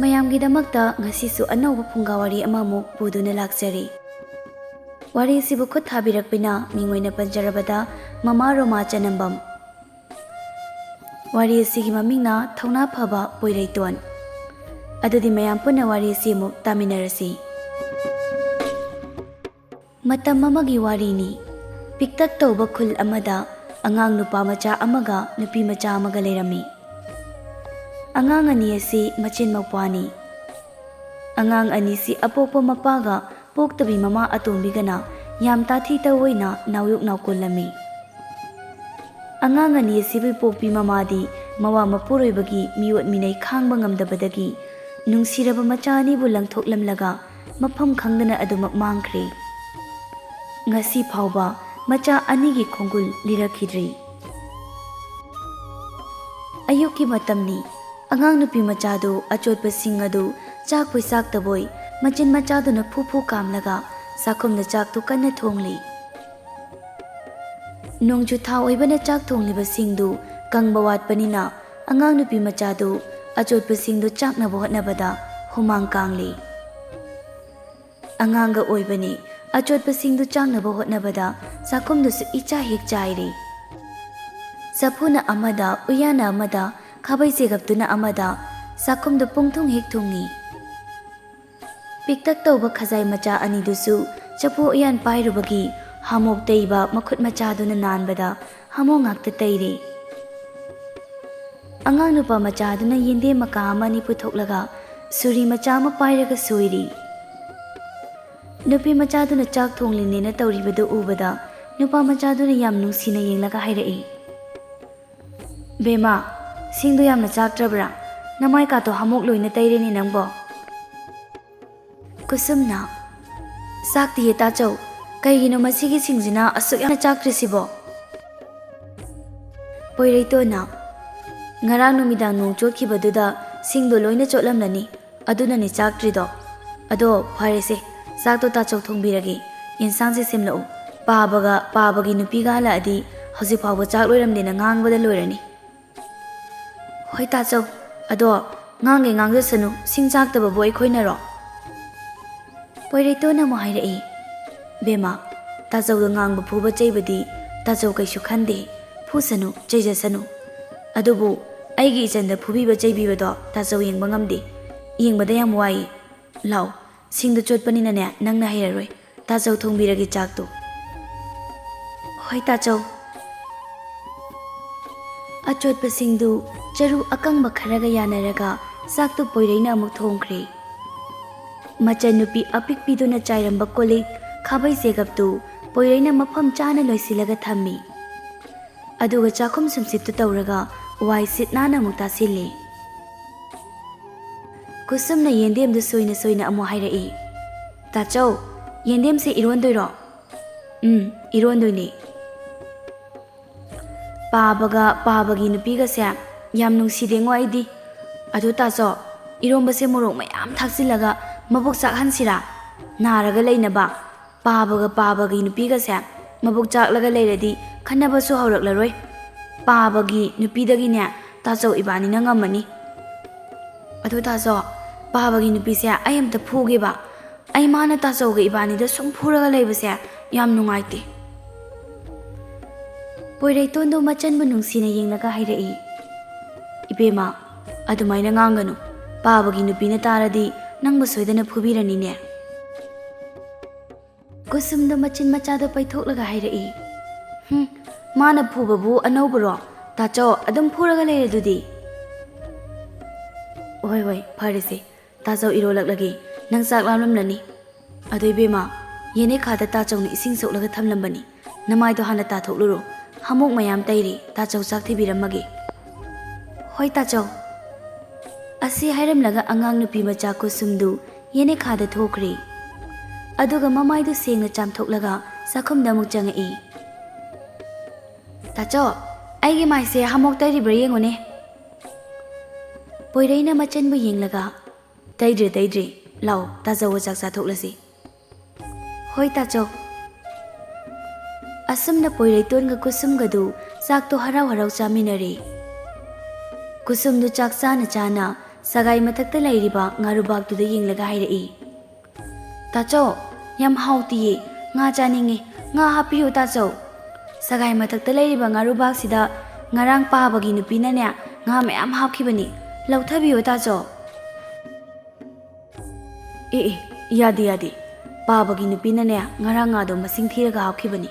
ꯃꯌꯥꯝꯒꯤꯗꯃꯛꯇ ꯉꯁꯤꯁꯨ ꯑꯅꯧꯕ ꯐꯨꯡꯒꯥ ꯋꯥꯔꯤ ꯑꯃꯃꯨꯛ ꯄꯨꯗꯨꯅ ꯂꯥꯛꯆꯔꯤ꯫ ꯋꯥꯔꯤ ꯑꯁꯤꯕꯨ ꯈꯨꯠ ꯊꯥꯕꯤꯔꯛꯄꯤꯅ ꯃꯤꯡ ꯑꯣꯏꯅ ꯄꯟꯖꯔꯕꯗ ꯃꯃꯥ ꯔꯣꯃꯥ ꯆꯅꯝꯕꯝ꯫ ꯋꯥꯔꯤ ꯑꯁꯤꯒꯤ ꯃꯃꯤꯡꯅ ꯊꯧꯅꯥ ꯐꯕ ꯄꯣꯏꯔꯩꯇꯣꯟ꯫ ꯑꯗꯨꯗꯤ ꯃꯌꯥꯝ ꯄꯨꯟꯅ ꯋꯥꯔꯤ ꯑꯁꯤ ꯑꯃꯨꯛ ꯇꯥꯃꯤꯟꯅꯔꯁꯤ꯫ ꯃꯇꯝ ꯑꯃꯒꯤ ꯋꯥꯔꯤꯅꯤ꯫ ꯄꯤꯛꯇꯛ ꯇꯧꯕ ꯈꯨꯜ ꯑꯃꯗ ꯑꯉꯥꯡ ꯅꯨꯄꯥ ꯃꯆꯥ ꯑꯃꯒ ꯅꯨꯄꯤ ꯃꯆꯥ ꯑꯃꯒ ꯂꯩꯔꯝꯃꯤ꯫ ꯑꯉꯥꯡ ꯑꯅꯤ ꯑꯁꯤ ꯃꯆꯤꯟ ꯃꯧꯄ꯭ꯋꯥꯅꯤ꯫ ꯑꯉꯥꯡ ꯑꯅꯤꯁꯤ ꯑꯄꯣꯛꯄ ꯃꯄꯥꯒ ꯄꯣꯛꯇꯕꯤ ꯃꯃꯥ ꯑꯇꯣꯝꯕꯤꯒꯅ ꯌꯥꯝ ꯇꯥꯊꯤ ꯇꯧꯑꯣꯏꯅ ꯅꯥꯎꯌꯨꯛ ꯅꯥꯎꯀꯨꯜꯂꯝꯃꯤ꯫ ꯑꯉꯥꯡ ꯑꯅꯤ ꯑꯁꯤꯕꯨ ꯄꯣꯛꯄꯤ ꯃꯃꯥꯗꯤ ꯃꯋꯥ ꯃꯄꯨꯔꯣꯏꯕꯒꯤ ꯃꯤꯑꯣꯠ ꯃꯤꯅꯩ ꯈꯥꯡꯕ ꯉꯝꯗꯕꯗꯒꯤ ꯅꯨꯡꯁꯤꯔꯕ ꯃꯆꯥ ꯑꯅꯤꯕꯨ ꯂꯪꯊꯣꯛꯂꯝꯂꯒ ꯃꯐꯝ ꯈꯪꯗꯅ ꯑꯗꯨꯃꯛ ꯃꯥꯡꯈ꯭ꯔꯦ꯫ ꯉꯁꯤ ꯐꯥꯎꯕ ꯃꯆꯥ ꯑꯅꯤꯒꯤ ꯈꯣꯡꯒꯨꯜ ꯂꯤꯔꯛꯈꯤꯗ꯭ꯔꯤ꯫ ꯑꯌꯨꯛꯀꯤ ꯃꯇꯝꯅꯤ꯫ ꯑꯉꯥꯡ ꯅꯨꯄꯤ ꯃꯆꯥꯗꯨ ꯑꯆꯣꯠꯄꯁꯤꯡ ꯑꯗꯨ ꯆꯥꯛꯄꯣꯏ ꯆꯥꯛꯇꯕꯣꯏ ꯃꯆꯤꯟ ꯃꯆꯥꯗꯨꯅ ꯐꯨ ꯐꯨ ꯀꯥꯝꯂꯒ ꯆꯥꯛꯈꯨꯝꯗ ꯆꯥꯛꯇꯨ ꯀꯟꯅ ꯊꯣꯡꯂꯤ꯫ ꯅꯣꯡꯖꯨ ꯊꯥ ꯑꯣꯏꯕꯅ ꯆꯥꯛ ꯊꯣꯡꯂꯤꯕꯁꯤꯡꯗꯨ ꯀꯪꯕ ꯋꯥꯠꯄꯅꯤꯅ ꯑꯉꯥꯡ ꯅꯨꯄꯤ ꯃꯆꯥꯗꯨ ꯑꯆꯣꯠꯄꯁꯤꯡꯗꯨ ꯆꯥꯛꯅꯕ ꯍꯣꯠꯅꯕꯗ ꯍꯨꯃꯥꯡ ꯀꯥꯡꯂꯤ꯫ ꯑꯉꯥꯡꯒ ꯑꯣꯏꯕꯅꯤ ꯑꯆꯣꯠꯄꯁꯤꯡꯗꯨ ꯆꯥꯛꯅꯕ ꯍꯣꯠꯅꯕꯗ ꯆꯥꯛꯈꯨꯝꯗꯨꯁꯨ ꯏꯆꯥ ꯍꯦꯛ ꯆꯥꯏꯔꯤ꯫ ꯆꯐꯨꯅ ꯑꯃꯗ, ꯎꯌꯥꯟꯅ ꯑꯃꯗ, ꯈꯥꯕꯩ ꯆꯦꯒꯞꯇꯨꯅ ꯑꯃꯗ ꯆꯥꯛꯈꯨꯝꯗꯨ ꯄꯨꯡꯊꯨꯡ ꯍꯦꯛ ꯊꯨꯡꯉꯤ꯫ ꯄꯤꯛꯇꯛ ꯇꯧꯕ ꯈꯖꯥꯏ ꯃꯆꯥ ꯑꯅꯤꯗꯨꯁꯨ ꯆꯐꯨ ꯎꯌꯥꯟ ꯄꯥꯏꯔꯨꯕꯒꯤ ꯍꯥꯃꯣꯛ ꯇꯩꯕ ꯃꯈꯨꯠ ꯃꯆꯥꯗꯨꯅ ꯅꯥꯟꯕꯗ ꯍꯥꯃꯣꯛ ꯉꯥꯛꯇ ꯇꯩꯔꯤ꯫ ꯑꯉꯥꯡ ꯅꯨꯄꯥ ꯃꯆꯥꯗꯨꯅ ꯌꯦꯟꯗꯦꯝ ꯃꯀꯥ ꯑꯃ ꯑꯅꯤ ꯄꯨꯊꯣꯛꯂꯒ ꯁꯨꯔꯤ ꯃꯆꯥ ꯑꯃ ꯄꯥꯏꯔꯒ ꯁꯣꯏꯔꯤ꯫ ꯅꯨꯄꯤ ꯃꯆꯥꯗꯨꯅ ꯆꯥꯛ ꯊꯣꯡꯂꯤꯅꯦꯅ ꯇꯧꯔꯤꯕꯗꯨ ꯎꯕꯗ ꯅꯨꯄꯥ ꯃꯆꯥꯗꯨꯅ ꯌꯥꯝ ꯅꯨꯡꯁꯤꯅ ꯌꯦꯡꯂꯒ ꯍꯥꯏꯔꯛꯏ, "ꯕꯦꯃꯥ, ꯁꯤꯡꯗꯨ ꯌꯥꯝꯅ ꯆꯥꯛꯇ꯭ꯔꯕ꯭ꯔꯥ? ꯅꯃꯥꯏ ꯀꯥꯇꯣ ꯍꯥꯃꯣꯛ ꯂꯣꯏꯅ ꯇꯩꯔꯦꯅꯦ ꯅꯪꯕꯣ?" ꯀꯨꯁꯨꯝꯅ, "ꯆꯥꯛꯇꯤꯌꯦ ꯇꯥꯆꯧ, ꯀꯩꯒꯤꯅꯣ ꯃꯁꯤꯒꯤ ꯁꯤꯡꯁꯤꯅ ꯑꯁꯨꯛ ꯌꯥꯝꯅ ꯆꯥꯛꯇ꯭ꯔꯤꯁꯤꯕꯣ?" ꯄꯣꯏꯔꯩꯇꯣꯟꯅ, "ꯉꯔꯥꯡ ꯅꯨꯃꯤꯗꯥꯡ ꯅꯣꯡ ꯆꯣꯠꯈꯤꯕꯗꯨꯗ ꯁꯤꯡꯗꯣ ꯂꯣꯏꯅ ꯆꯣꯠꯂꯝꯂꯅꯤ, ꯑꯗꯨꯅꯅꯦ ꯆꯥꯛꯇ꯭ꯔꯤꯗꯣ꯫ ꯑꯗꯣ ꯐꯔꯦꯁꯦ, ꯆꯥꯛꯇꯣ ꯇꯥꯆꯧ ꯊꯣꯡꯕꯤꯔꯒꯦ, ꯌꯦꯟꯁꯥꯡꯁꯦ ꯁꯦꯝꯂꯛꯎ꯫ ꯄꯥꯕꯒꯤ ꯅꯨꯄꯤꯒ ꯍꯜꯂꯛꯑꯗꯤ ꯍꯧꯖꯤꯛ ꯐꯥꯎꯕ ꯆꯥꯛ ꯂꯣꯏꯔꯝꯗꯦꯅ ꯉꯥꯡꯕꯗ ꯂꯣꯏꯔꯅꯤ." "ꯍꯣꯏ ꯇꯥꯆꯧ, ꯑꯗꯣ ꯉꯥꯡꯒꯦ ꯉꯥꯡꯖꯁꯅꯨ, ꯁꯤꯡ ꯆꯥꯛꯇꯕꯕꯨ ꯑꯩꯈꯣꯏꯅꯔꯣ?" ꯄꯣꯏꯔꯩꯇꯣꯟꯅ ꯑꯃꯨꯛ ꯍꯥꯏꯔꯛꯏ, "ꯕꯦꯃꯥ, ꯇꯥꯆꯧꯗ ꯉꯥꯡꯕ ꯐꯨꯕ ꯆꯩꯕꯗꯤ ꯇꯥꯆꯧ ꯀꯩꯁꯨ ꯈꯟꯗꯦ, ꯐꯨꯁꯅꯨ ꯆꯩꯖꯁꯅꯨ꯫ ꯑꯗꯨꯕꯨ ꯑꯩꯒꯤ ꯏꯆꯟꯗ ꯐꯨꯕꯤꯕ ꯆꯩꯕꯤꯕꯗꯣ ꯇꯥꯆꯧ ꯌꯦꯡꯕ ꯉꯝꯗꯦ, ꯌꯦꯡꯕꯗ ꯌꯥꯝ ꯋꯥꯏꯌꯦ꯫ ꯂꯥꯎ, ꯁꯤꯡꯗꯨ ꯆꯣꯠꯄꯅꯤꯅꯅꯦ ꯅꯪꯅ ꯍꯩꯔꯔꯣꯏ, ꯇꯥꯆꯧ ꯊꯣꯡꯕꯤꯔꯒꯦ ꯆꯥꯛꯇꯣ." "ꯍꯣꯏ ꯇꯥꯆꯧ." ꯑꯆꯣꯠꯄꯁꯤꯡꯗꯨ ꯆꯔꯨ ꯑꯀꯪꯕ ꯈꯔꯒ ꯌꯥꯅꯔꯒ ꯆꯥꯛꯇꯨ ꯄꯣꯏꯔꯩꯅ ꯑꯃꯨꯛ ꯊꯣꯡꯈ꯭ꯔꯦ꯫ ꯃꯆꯟꯅꯨꯄꯤ ꯑꯄꯤꯛꯄꯤꯗꯨꯅ ꯆꯥꯏꯔꯝꯕ ꯀꯣꯜꯂꯤꯛ, ꯈꯥꯕꯩ ꯆꯦꯒꯞꯇꯨ ꯄꯣꯏꯔꯩꯅ ꯃꯐꯝ ꯆꯥꯅ ꯂꯣꯏꯁꯤꯜꯂꯒ ꯊꯝꯃꯤ꯫ ꯑꯗꯨꯒ ꯆꯥꯛꯈꯨꯝ ꯁꯨꯝꯁꯤꯠꯇꯨ ꯇꯧꯔꯒ ꯋꯥꯏ ꯁꯤꯠ ꯅꯥꯟꯅ ꯑꯃꯨꯛ ꯇꯥꯁꯤꯜꯂꯤ꯫ ꯀꯨꯁꯨꯝꯅ ꯌꯦꯟꯗꯦꯝꯗꯨ ꯁꯣꯏꯅ ꯁꯣꯏꯅ ꯑꯃꯨꯛ ꯍꯥꯏꯔꯛꯏ, "ꯇꯥꯆꯧ, ꯌꯦꯟꯗꯦꯝꯁꯦ ꯏꯔꯣꯟꯗꯣꯏꯔꯣ?" "ꯏꯔꯣꯟꯗꯣꯏꯅꯦ꯫ ꯄꯥꯕꯒꯤ ꯅꯨꯄꯤꯒꯁꯦ ꯌꯥꯝ ꯅꯨꯡꯁꯤꯗꯦꯉꯣ ꯑꯩꯗꯤ꯫ ꯑꯗꯨ ꯇꯥꯆꯧ, ꯏꯔꯣꯝꯕꯁꯦ ꯃꯣꯔꯣꯛ ꯃꯌꯥꯝ ꯊꯥꯛꯆꯤꯜꯂꯒ ꯃꯕꯨꯛ ꯆꯥꯛꯍꯟꯁꯤꯔꯥ? ꯅꯥꯔꯒ ꯂꯩꯅꯕ ꯄꯥꯕꯒꯤ ꯅꯨꯄꯤꯒꯁꯦ ꯃꯕꯨꯛ ꯆꯥꯛꯂꯒ ꯂꯩꯔꯗꯤ ꯈꯟꯅꯕꯁꯨ ꯍꯧꯔꯛꯂꯔꯣꯏ꯫ ꯄꯥꯕꯒꯤ ꯅꯨꯄꯤꯗꯒꯤꯅꯦ ꯇꯥꯆꯧ ꯏꯕꯥꯅꯤꯅ ꯉꯝꯃꯅꯤ꯫ ꯑꯗꯨ ꯇꯥꯆꯧ, ꯄꯥꯕꯒꯤ ꯅꯨꯄꯤꯁꯦ ꯑꯩ ꯑꯝꯇ ꯐꯨꯒꯦꯕ꯫ ꯑꯩ ꯃꯥꯅ ꯇꯥꯆꯧꯒ ꯏꯕꯥꯅꯤꯗ ꯁꯨꯝ ꯐꯨꯔꯒ ꯂꯩꯕꯁꯦ ꯌꯥꯝ ꯅꯨꯡꯉꯥꯏꯇꯦ." ꯄꯣꯏꯔꯩꯇꯣꯟꯗꯣ ꯃꯆꯟꯕꯨ ꯅꯨꯡꯁꯤꯅ ꯌꯦꯡꯂꯒ ꯍꯥꯏꯔꯛꯏ, "ꯏꯕꯦꯝꯃ, ꯑꯗꯨꯃꯥꯏꯅ ꯉꯥꯡꯒꯅꯨ. ꯄꯥꯕꯒꯤ ꯅꯨꯄꯤꯅ ꯇꯥꯔꯗꯤ ꯅꯪꯕꯨ ꯁꯣꯏꯗꯅ ꯐꯨꯕꯤꯔꯅꯤꯅꯦ." ꯀꯨꯁꯨꯝꯗꯣ ꯃꯆꯤꯟ ꯃꯆꯥꯗꯣ ꯄꯩꯊꯣꯛꯂꯒ ꯍꯥꯏꯔꯛꯏ, "ꯃꯥꯅ ꯐꯨꯕꯕꯨ ꯑꯅꯧꯕꯔꯣ? ꯇꯥꯆꯧ ꯑꯗꯨꯝ ꯐꯨꯔꯒ ꯂꯩꯔꯗꯨꯗꯤ." "ꯍꯣꯏ, ꯐꯔꯦꯁꯦ, ꯇꯥꯆꯧ ꯏꯔꯣꯜꯂꯛꯂꯒꯦ, ꯅꯪ ꯆꯥꯛ ꯂꯥꯝꯂꯝꯂꯅꯤ꯫ ꯑꯗꯣ ꯏꯕꯦꯝꯃ, ꯌꯦꯅꯦꯈꯥꯗ ꯇꯥꯆꯧꯅ ꯏꯁꯤꯡ ꯁꯣꯛꯂꯒ ꯊꯝꯂꯝꯕꯅꯤ, ꯅꯃꯥꯏꯗꯣ ꯍꯥꯟꯅ ꯇꯥꯊꯣꯛꯂꯨꯔꯣ, ꯍꯥꯃꯣꯛ ꯃꯌꯥꯝ ꯇꯩꯔꯤ, ꯇꯥꯆꯧ ꯆꯥꯛ ꯊꯤꯕꯤꯔꯝꯃꯒꯦ." "ꯍꯣꯏ ꯇꯥꯆꯧ." ꯑꯁꯤ ꯍꯥꯏꯔꯝꯂꯒ ꯑꯉꯥꯡ ꯅꯨꯄꯤ ꯃꯆꯥ ꯀꯨꯁꯨꯝꯗꯨ ꯌꯦꯅꯦꯈꯥꯗ ꯊꯣꯛꯈ꯭ꯔꯦ꯫ ꯑꯗꯨꯒ ꯃꯃꯥꯏꯗꯨ ꯁꯦꯡꯅ ꯆꯥꯝꯊꯣꯛꯂꯒ ꯆꯥꯛꯈꯨꯝꯗ ꯑꯃꯨꯛ ꯆꯪꯉꯛꯏ꯫ "ꯇꯥꯆꯧ, ꯑꯩꯒꯤ ꯃꯥꯏꯁꯦ ꯍꯥꯃꯣꯛ ꯇꯩꯔꯤꯕ꯭ꯔꯥ ꯌꯦꯡꯉꯨꯅꯦ." ꯄꯣꯏꯔꯩꯅ ꯃꯆꯟꯕꯨ ꯌꯦꯡꯂꯒ, ꯇꯩꯗ꯭ꯔꯦ, ꯂꯥꯎ ꯇꯥꯆꯧꯒ ꯆꯥꯛ ꯆꯥꯊꯣꯛꯂꯁꯤ." "ꯍꯣꯏ ꯇꯥꯆꯧ." ꯑꯁꯨꯝꯅ ꯄꯣꯏꯔꯩꯇꯣꯟꯒ ꯀꯨꯁꯨꯝꯒꯗꯨ ꯆꯥꯛꯇꯣ ꯍꯔꯥꯎ ꯍꯔꯥꯎ ꯆꯥꯃꯤꯟꯅꯔꯦ꯫ ꯀꯨꯁꯨꯝꯗꯨ ꯆꯥꯛ ꯆꯥꯅ sagai mathakta lairiba ngarubak tuda yenglaga hairei. Tacho, yam hauti nga chaningi nga hapiyo tacho. Sagai mathakta lairiba ngarubak sida ngarang pabagi nupina ne nga mayam hapkhibani. Lauthabiyo tacho. Yadi. Pabagi nupina ne ngarang nga do masing thiraga hapkhibani.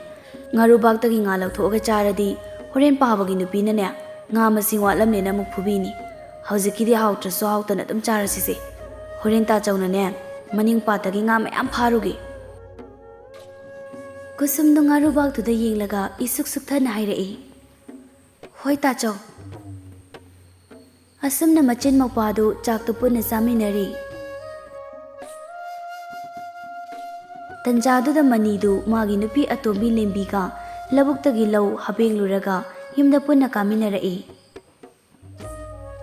Ngarubak tagi nga lauthoga charadi horen pabagi nupina ne nga masing watlamne na muk phubini. Hauzikidi hautraso hautana dum charasise. Horen ta chawna ne maning patagi nga mayam pharugi. Kusum do ngarubak tuda yenglaga isuk sukthana hairei. Hoi ta chaw. Asumna machin mapadu chaktu punna saminari. Tanjaduda manidu magi nupi atombi lembiga labuktagi lau habengluraga yumda punna kaminarai.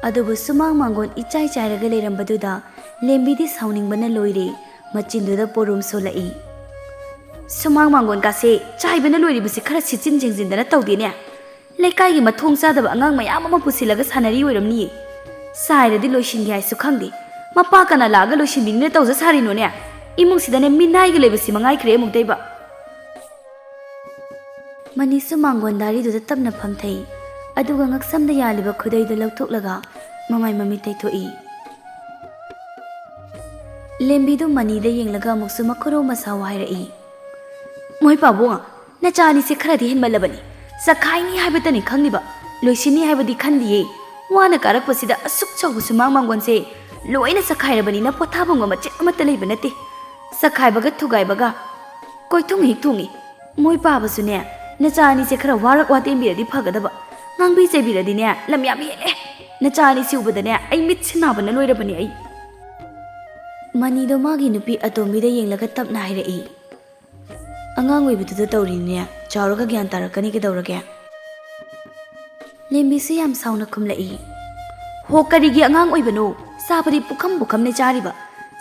Adubu sumang mangon ichai chairaga leirambaduda lembidi sauningbana loire machinduda porum solai. Sumang mangon kase chaibana loiribasi khara sichin jengjindana tawdene. Lekai gi mathong sadaba angang mayam ama pusilaga sanari oiramni. Sairadi loishingi haisu khangdi. Mapa kana laga loishinbingna tawja sarino ne. Imung sidane minai gi lebasi mangai khre mugdaiba. Manisu mangon dari duda tapna phamthai. Aduga ngaksamda yaliba khudaidu lauthoklaga mamai mami taithoi. Lembidu manida yenglaga muksu makhuro masawa hairai. Moi pabunga nachani se kharadi henmalabani. Sakhaini haibatani khangniba loisini haibadi khandiye. Wana karakpasida asuk chawbu sumang mangon se loina sakhairabani na pothabunga mache amata leiba nate. Sakhaibaga thugaibaga koithung hik thungi. Moi pabasune nachani se khara warak watembiradi phagadaba. Ngangbi chebiradi ne lamyam hele. Nachani siubadane ai mit sinabana loirabani ai. Manido magi nupi atombida yenglaga tapna hairei. Angang oibiduda tawrine chawraga gyan tarakani kedaurage. Lembisi yam sauna khumlai. Ho karigi angang oibano sabadi pukham ne chariba.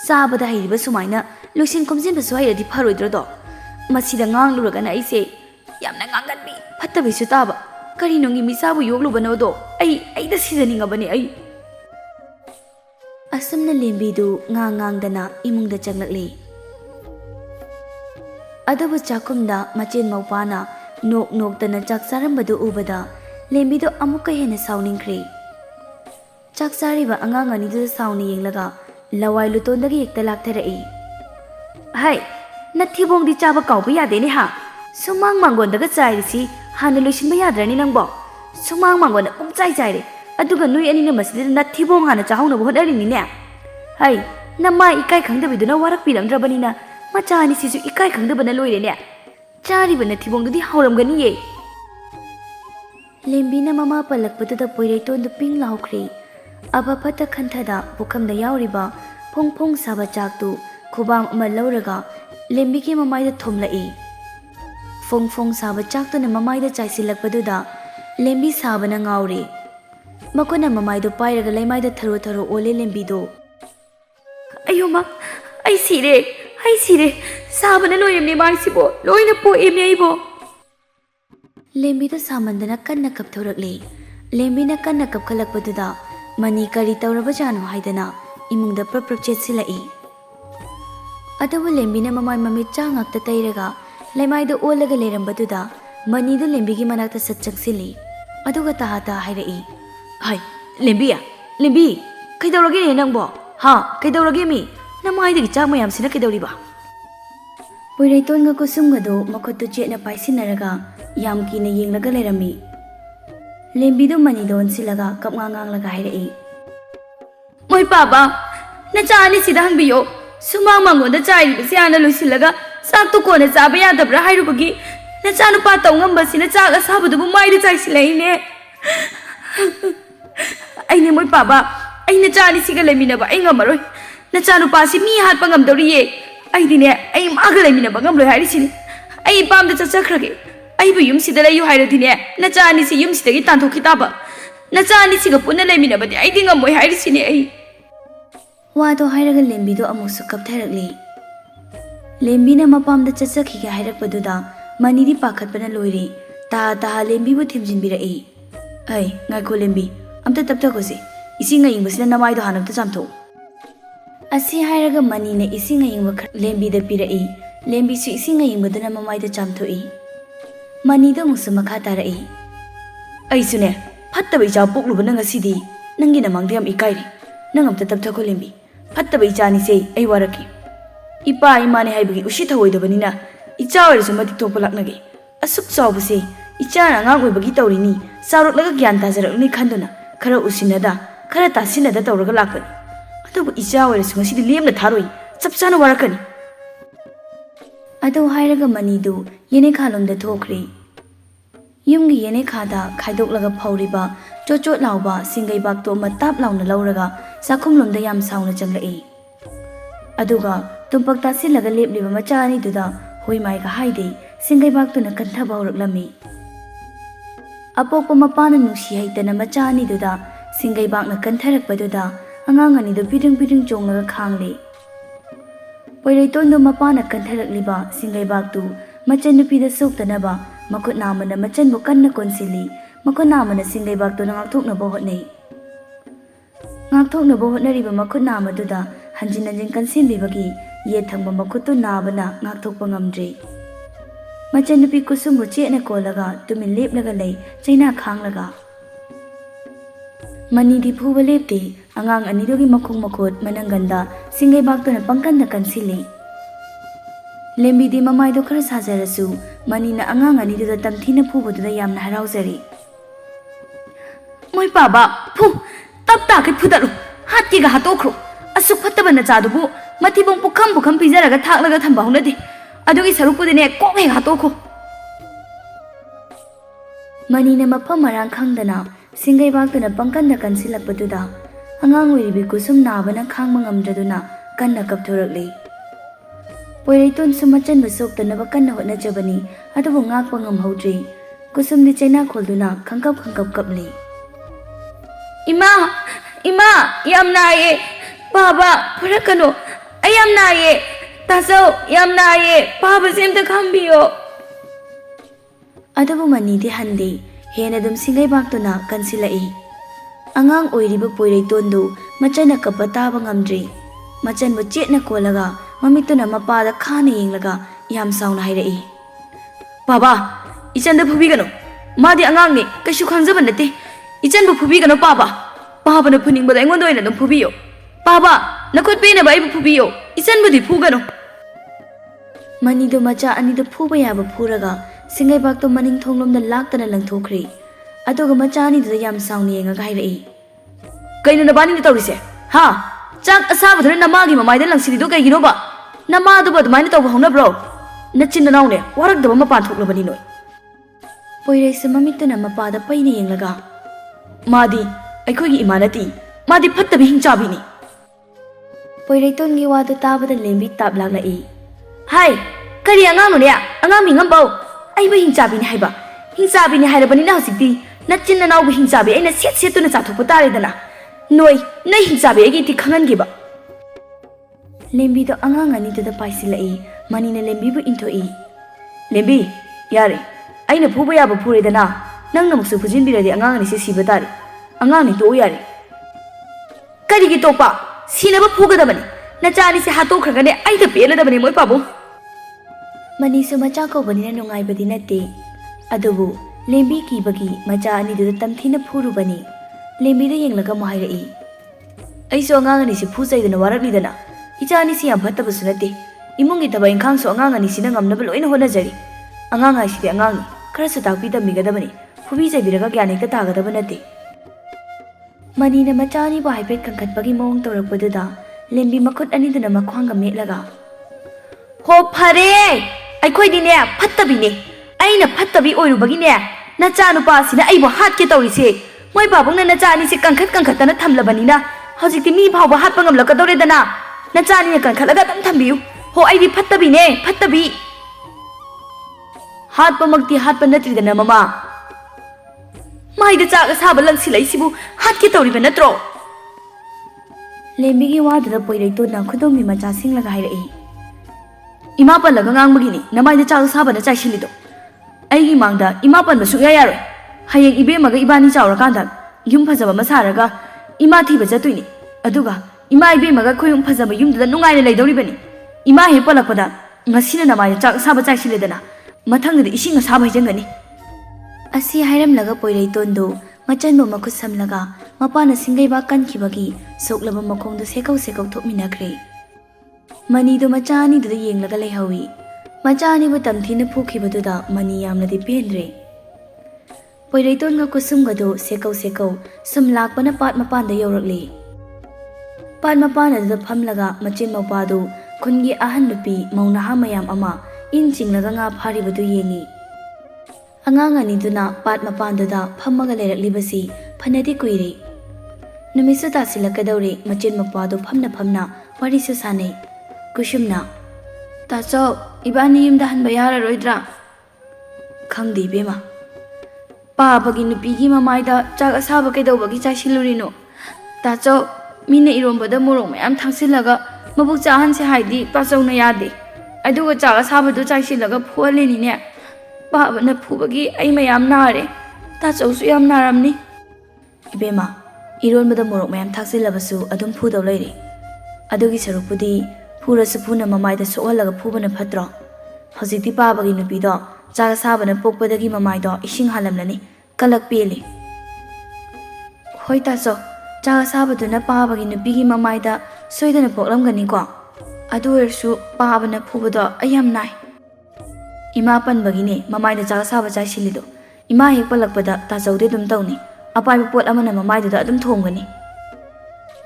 Sabada hairiba sumaina loisin komjinba soiradi pharoidrado. Masida ngang luragana aise yamna nganganbi phattabisu taba. Karino ngi misabu yoglubano do ai da sijaningabani ai. Asumna lembidu ngangdana imungda changlakli. Adabu chakumda machin maupana nok dana chak sarambadu ubada lembidu amuka hena sauningkhre. Chak sariba angang anidu sauni yenglaga lawai lutondagi ekta laktharai. Hai nathibongdi chaba kauba yadene ha. Sumang mangondaga chairisi hana loisinba yadrani nangbo. Sumang mangonda pungchai chaire. Aduga nui anina masida nathibong hana chahongnabu hodarini ne. Hai namma ikai khangdabiduna warak piramdrabanina machani sisu ikai khangdabana loirene. Chariba nathibongdudi hauramgani ye. Lembina mama palakpaduda Poireiton du ping laukhre. Aba phata khanthada bukhamda yauriba phong saba chaktu khubam ama lauraga lembiki mamaida thomlai. Phong saba chaktuna mamaida chaisilakpaduda lembi sabana ngaure. Makona mamaido pairaga laimaida tharo ole lembido. Ayoma ai sire sabana loyamne maisibo loina po emne aibo. Lembido samandana kanna kapthorakle. Lembina kanna kapkhalakpaduda mani kari tawraba janu haidana imungda prap chetsilai. Adabu lembina mamai mami changakta tairaga laimaido olaga lerambaduda manido lembigi manakta satchangsili. Aduga tahata hairai. Hai lembi kaidawrage ne nangbo ha kaidawrage mi namaidagi chak mayam sina kaidawriba. Poireiton ga kusumgado makhottu chetna paisinaraga yam kina yenglaga lerami. Lembido manidon silaga kapngangang hairai. Moi papa nachani sida hangbiyo sumang mangonda chairibasi ana loisilaga saktu kona chaba yadabra hairubagi nachanu pa tawngambasina chak asabadubu maida chaisilaine. Aine moi papa aina chani siga leminaba ai ngamaroi nachanu pasi mi hatpa ngamdoriye aidine ai maga leminaba ngamloi hairisini ai pamda chachakhrage ai bu yum sida layu hairadine nachani si yum sidagi tanthokitaba nachani siga punna leminabadi ai dingamoi hairisini ai. Wado hairaga lembido amusu kaptharakli. Lembina mapamda chachakhiga hairakpaduda manidi pakhatpana loire ta lembibu thimjinbirai. Ai ngaiko lembi amta tapthakosi Ising ayingbasina namaido hanamta chamtho. Asi hairaga manina ising ayingba lembi da pirai. Lembi su ising ayingbadana mamaida chamthoi. Manida musu makha tarai. Aisune fattaba icha pokluba nang asidi nangi namangde am ikairi. Nang amta tabthako lembi. Fattaba icha ni sei ai waraki. Ipa imane haibagi ushitha hoidabanina icha warisu matik thokpa laknage. Asuk chawbase icha na ngang oibagi tawrini sarok gyan tajarakni khanduna khara usinada khara tasinada tawraga lakpani. Adubu icha warisu ngasidi lemna tharoi chapchana warakani. Adu hairaga manidu yene khalomda thokre. Yumgi yene khada khaidoklaga phawriba chochot lauba singai bakto matap launa lauraga sakhumlomda yam sauna changlai. Aduga tumpak tasilaga lepliba macha ani duda hoimai ga haide singai baktuna kanthaba horaklami. Apokpa mapana nungsi haitana macha ani duda singai bakna kantharakpaduda angang ani du biding chonglaga khangli. Poireiton do mapana kantharakliba singai baktu machan nupida soktanaba makut namana machan bu kanna konsili makut namana singai baktu ngakthoknaba hotnei. Ngakthoknaba hotnariba makut namaduda hanjin hanjin kansinbibagi ye thangba makutu nabana ngakthokpa ngamdre. Machan nupi kusumbu chena kolaga tumin leplaga lei chaina khanglaga. Manidi phuba lepte angang anidogi makhung makhot mananganda singai baktuna pangkanda kansili. Lembi di mamaido khara sajarasu manina angang aniduda tamthina phubaduda yamna harauzari. Moi baba phu tap takai phudaru hatiga hatokro asuk phattaba nachadubu matibong pukham pizaraga thaklaga thamba hunadi adugi sarupudine kok he hatokho. Manina mafam marang khangdana singai baktuna pangkanda kansilakpaduda angang oiribi kusum nabana khangma ngamdraduna kanna kapthorakle. Poireiton sumachan basoktanaba kanna hotnajabani adubu ngakpa ngamhodre kusumdi chaina kholduna khangkap kaple. Ima yam naye baba phurakano ayam naye taso yam naye baba semta khambiyo. Adubu manidi hande hena dum singai baktuna kansilai. Angang oiriba poireiton do machana kappa taba ngamdre machan bu chetna kolaga mamituna mapada khana yenglaga yam sauna hairai. Baba ichanda phubigano madi angang ni kaishu khangjaban nate ichan bu phubigano baba na phuningbada engondo ina dum phubiyo. Baba nakot pena bai bu phubiyo ichan budi phugano. Manido macha anido phuba yaba phuraga singai bakto maning thonglomda laktana langthokre. Aduga macha anido yam sauna yengaga hairai. Kaino nabani ni tawrise ha chak asabadra namagi mamaida langsirido kaigino ba namadu bad maina tawba hona bro nachin naune warak daba mapan thoklabani noi. Poirei samamituna mapada paina yenglaga madi aikhogi imanati madi phattabi hingchabini. Poireiton gi wada tabada lembi tablagla'i. Hai kari angamune angami ngambau aiba hingchabini haiba hingchabini hairabani na hositi nachin nanaubu hingchabi aina setuna chathokpa taredana noi nai hingchabi agi ti khangangiba. Lembi do angang ani da paisilai manina lembi bu intoi. Lembi yare aina phuba yaba phuredana nangna muksu phujinbiradi angang ani se siba tare angang ni to yare. Karigi topa sinaba phugadabani nachani se hatokhragane aida peladabani moi pabu. Manisu macha ko banina nungai badi nate adubu lembi ki bagi macha ani da tamthina phurubani. Lembi da yenglaga mahairai. Aiso angang ani se phujaidana waraklidana icha ani si yam phattabasu nate imungi thaba inkhang so angang ani sina ngamnaba loina honajari. Angang ai sidi angang ni khara su takpi tammigadabani phubi jaibiraga gyan hekta tagadaba nate. Manina macha ani ba haipet kankhatpagi mawong tawrakpaduda lembi makhut ani duna makhwanga metlaga ho phare aikhoidine phattabine aina phattabi oirubagine nacha nupa sina aibo hatke tawrise moi babungna nacha ani se kankhatana thamlabanina hojikti mi phawba hatpa ngamlakadawredana nacha ani kankhalaga tam thambiu ho aidi phattabi hatpa makti hatpa natridana mama maida chaga saba langsilai sibu hatke tawriba natro. Lembi gi wadada poireiton na khudomi macha singlaga hairai. Ima palaga ngangbagini namaida chaga saba na chaisilido aigi mangda ima panba sukya yaroi hayeng ibemaga ibani chawrakanda yum phajaba masaraga ima thiba jattoini aduga ima ibemaga khoyum phajaba yumda nungaina leidoribani ima he palakpada ngasina namai chak saba chaisiledana mathangda ising asaba hijangani asi hairamlaga Poireiton do machanbo makhut samlaga mapana singaiba kankibagi soklaba makhongda sekau sekau thokminakre mani do machani do yenglaga leihawi machani bu tamthina phukhibaduda mani yamnadi pendre Poireiton ga kusumga do sekau sekau sumlakpana pat mapanda yorakli pat mapana da phamlaga machin mawpadu khungi ahan nupi maunaha mayam ama inchinglaga nga pharibadu yengi angang ani duna pat mapandada phammaga leiraklibasi phanadi kuire numisu tasilakadore machin mawpadu phamna warisu sanai kusumna tacho ibani yumda hanba yararoidra khangdi bema Pabagi nupigi mamaida chak asaba kaidawbagi chaisilurino tacho mina irombada morong mayam thangsilaga mabuk chahanse haidi pachawna yade aduga chak asabadu chaisilaga phualeni ne babana phubagi ai mayam nare tachawsu yam naramni ibema ironbada morong mayam thangsilabasu adum phudaw leire adugi sarupudi phurasu phuna mamaida sohalaga phubana phatra hojikti pabagi nupido chak asabana pokpadagi mamaido ising halamlani kalak pele hoi tacho chak asabaduna pabagi nupigi mamaida soidana poklamgani ko adu ersu pabana phubado ayam nai ima panbagine mamaida chak asaba chaisilido ima hek palakpada tachaude dum tawni apaiba pot amana mamaiduda adum thomgani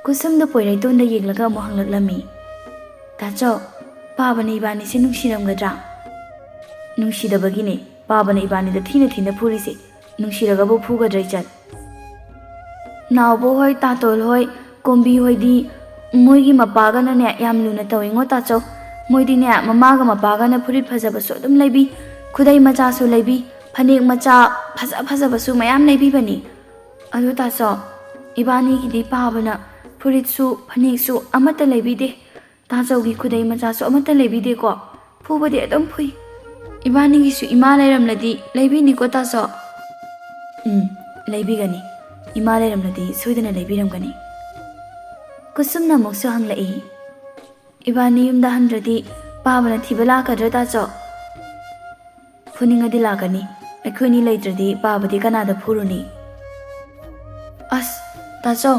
kusumda Poireiton da yeglaga mo hanglaklami tacho pabana ibani se nungsiramgadra nungsidabagine pabana ibani da thina phurise nungshiragabu phugadrai chat nawbo hoi tatol hoi kombi hoi di moigi mapaga na ne yam luna tawingo tacho moidi ne mamaga mapaga na phurit phajaba so dum leibi khudai macha so leibi phanek macha phajaba su mayam leibi bani adu tacho ibani gi di pabana phurit su phanek su amata leibi de tacho gi khudai macha so amata leibi de ko phubade adum phui ibani gi su ima lairamladi leibi ni ko tacho leibigani ima lairamladi soidana leibiramgani kusumna moksu hanglai ibani yumda handradi pabana thibala kadra tacho phuningadi lagani akhoni leitradi pabadi kanada phuruni as tacho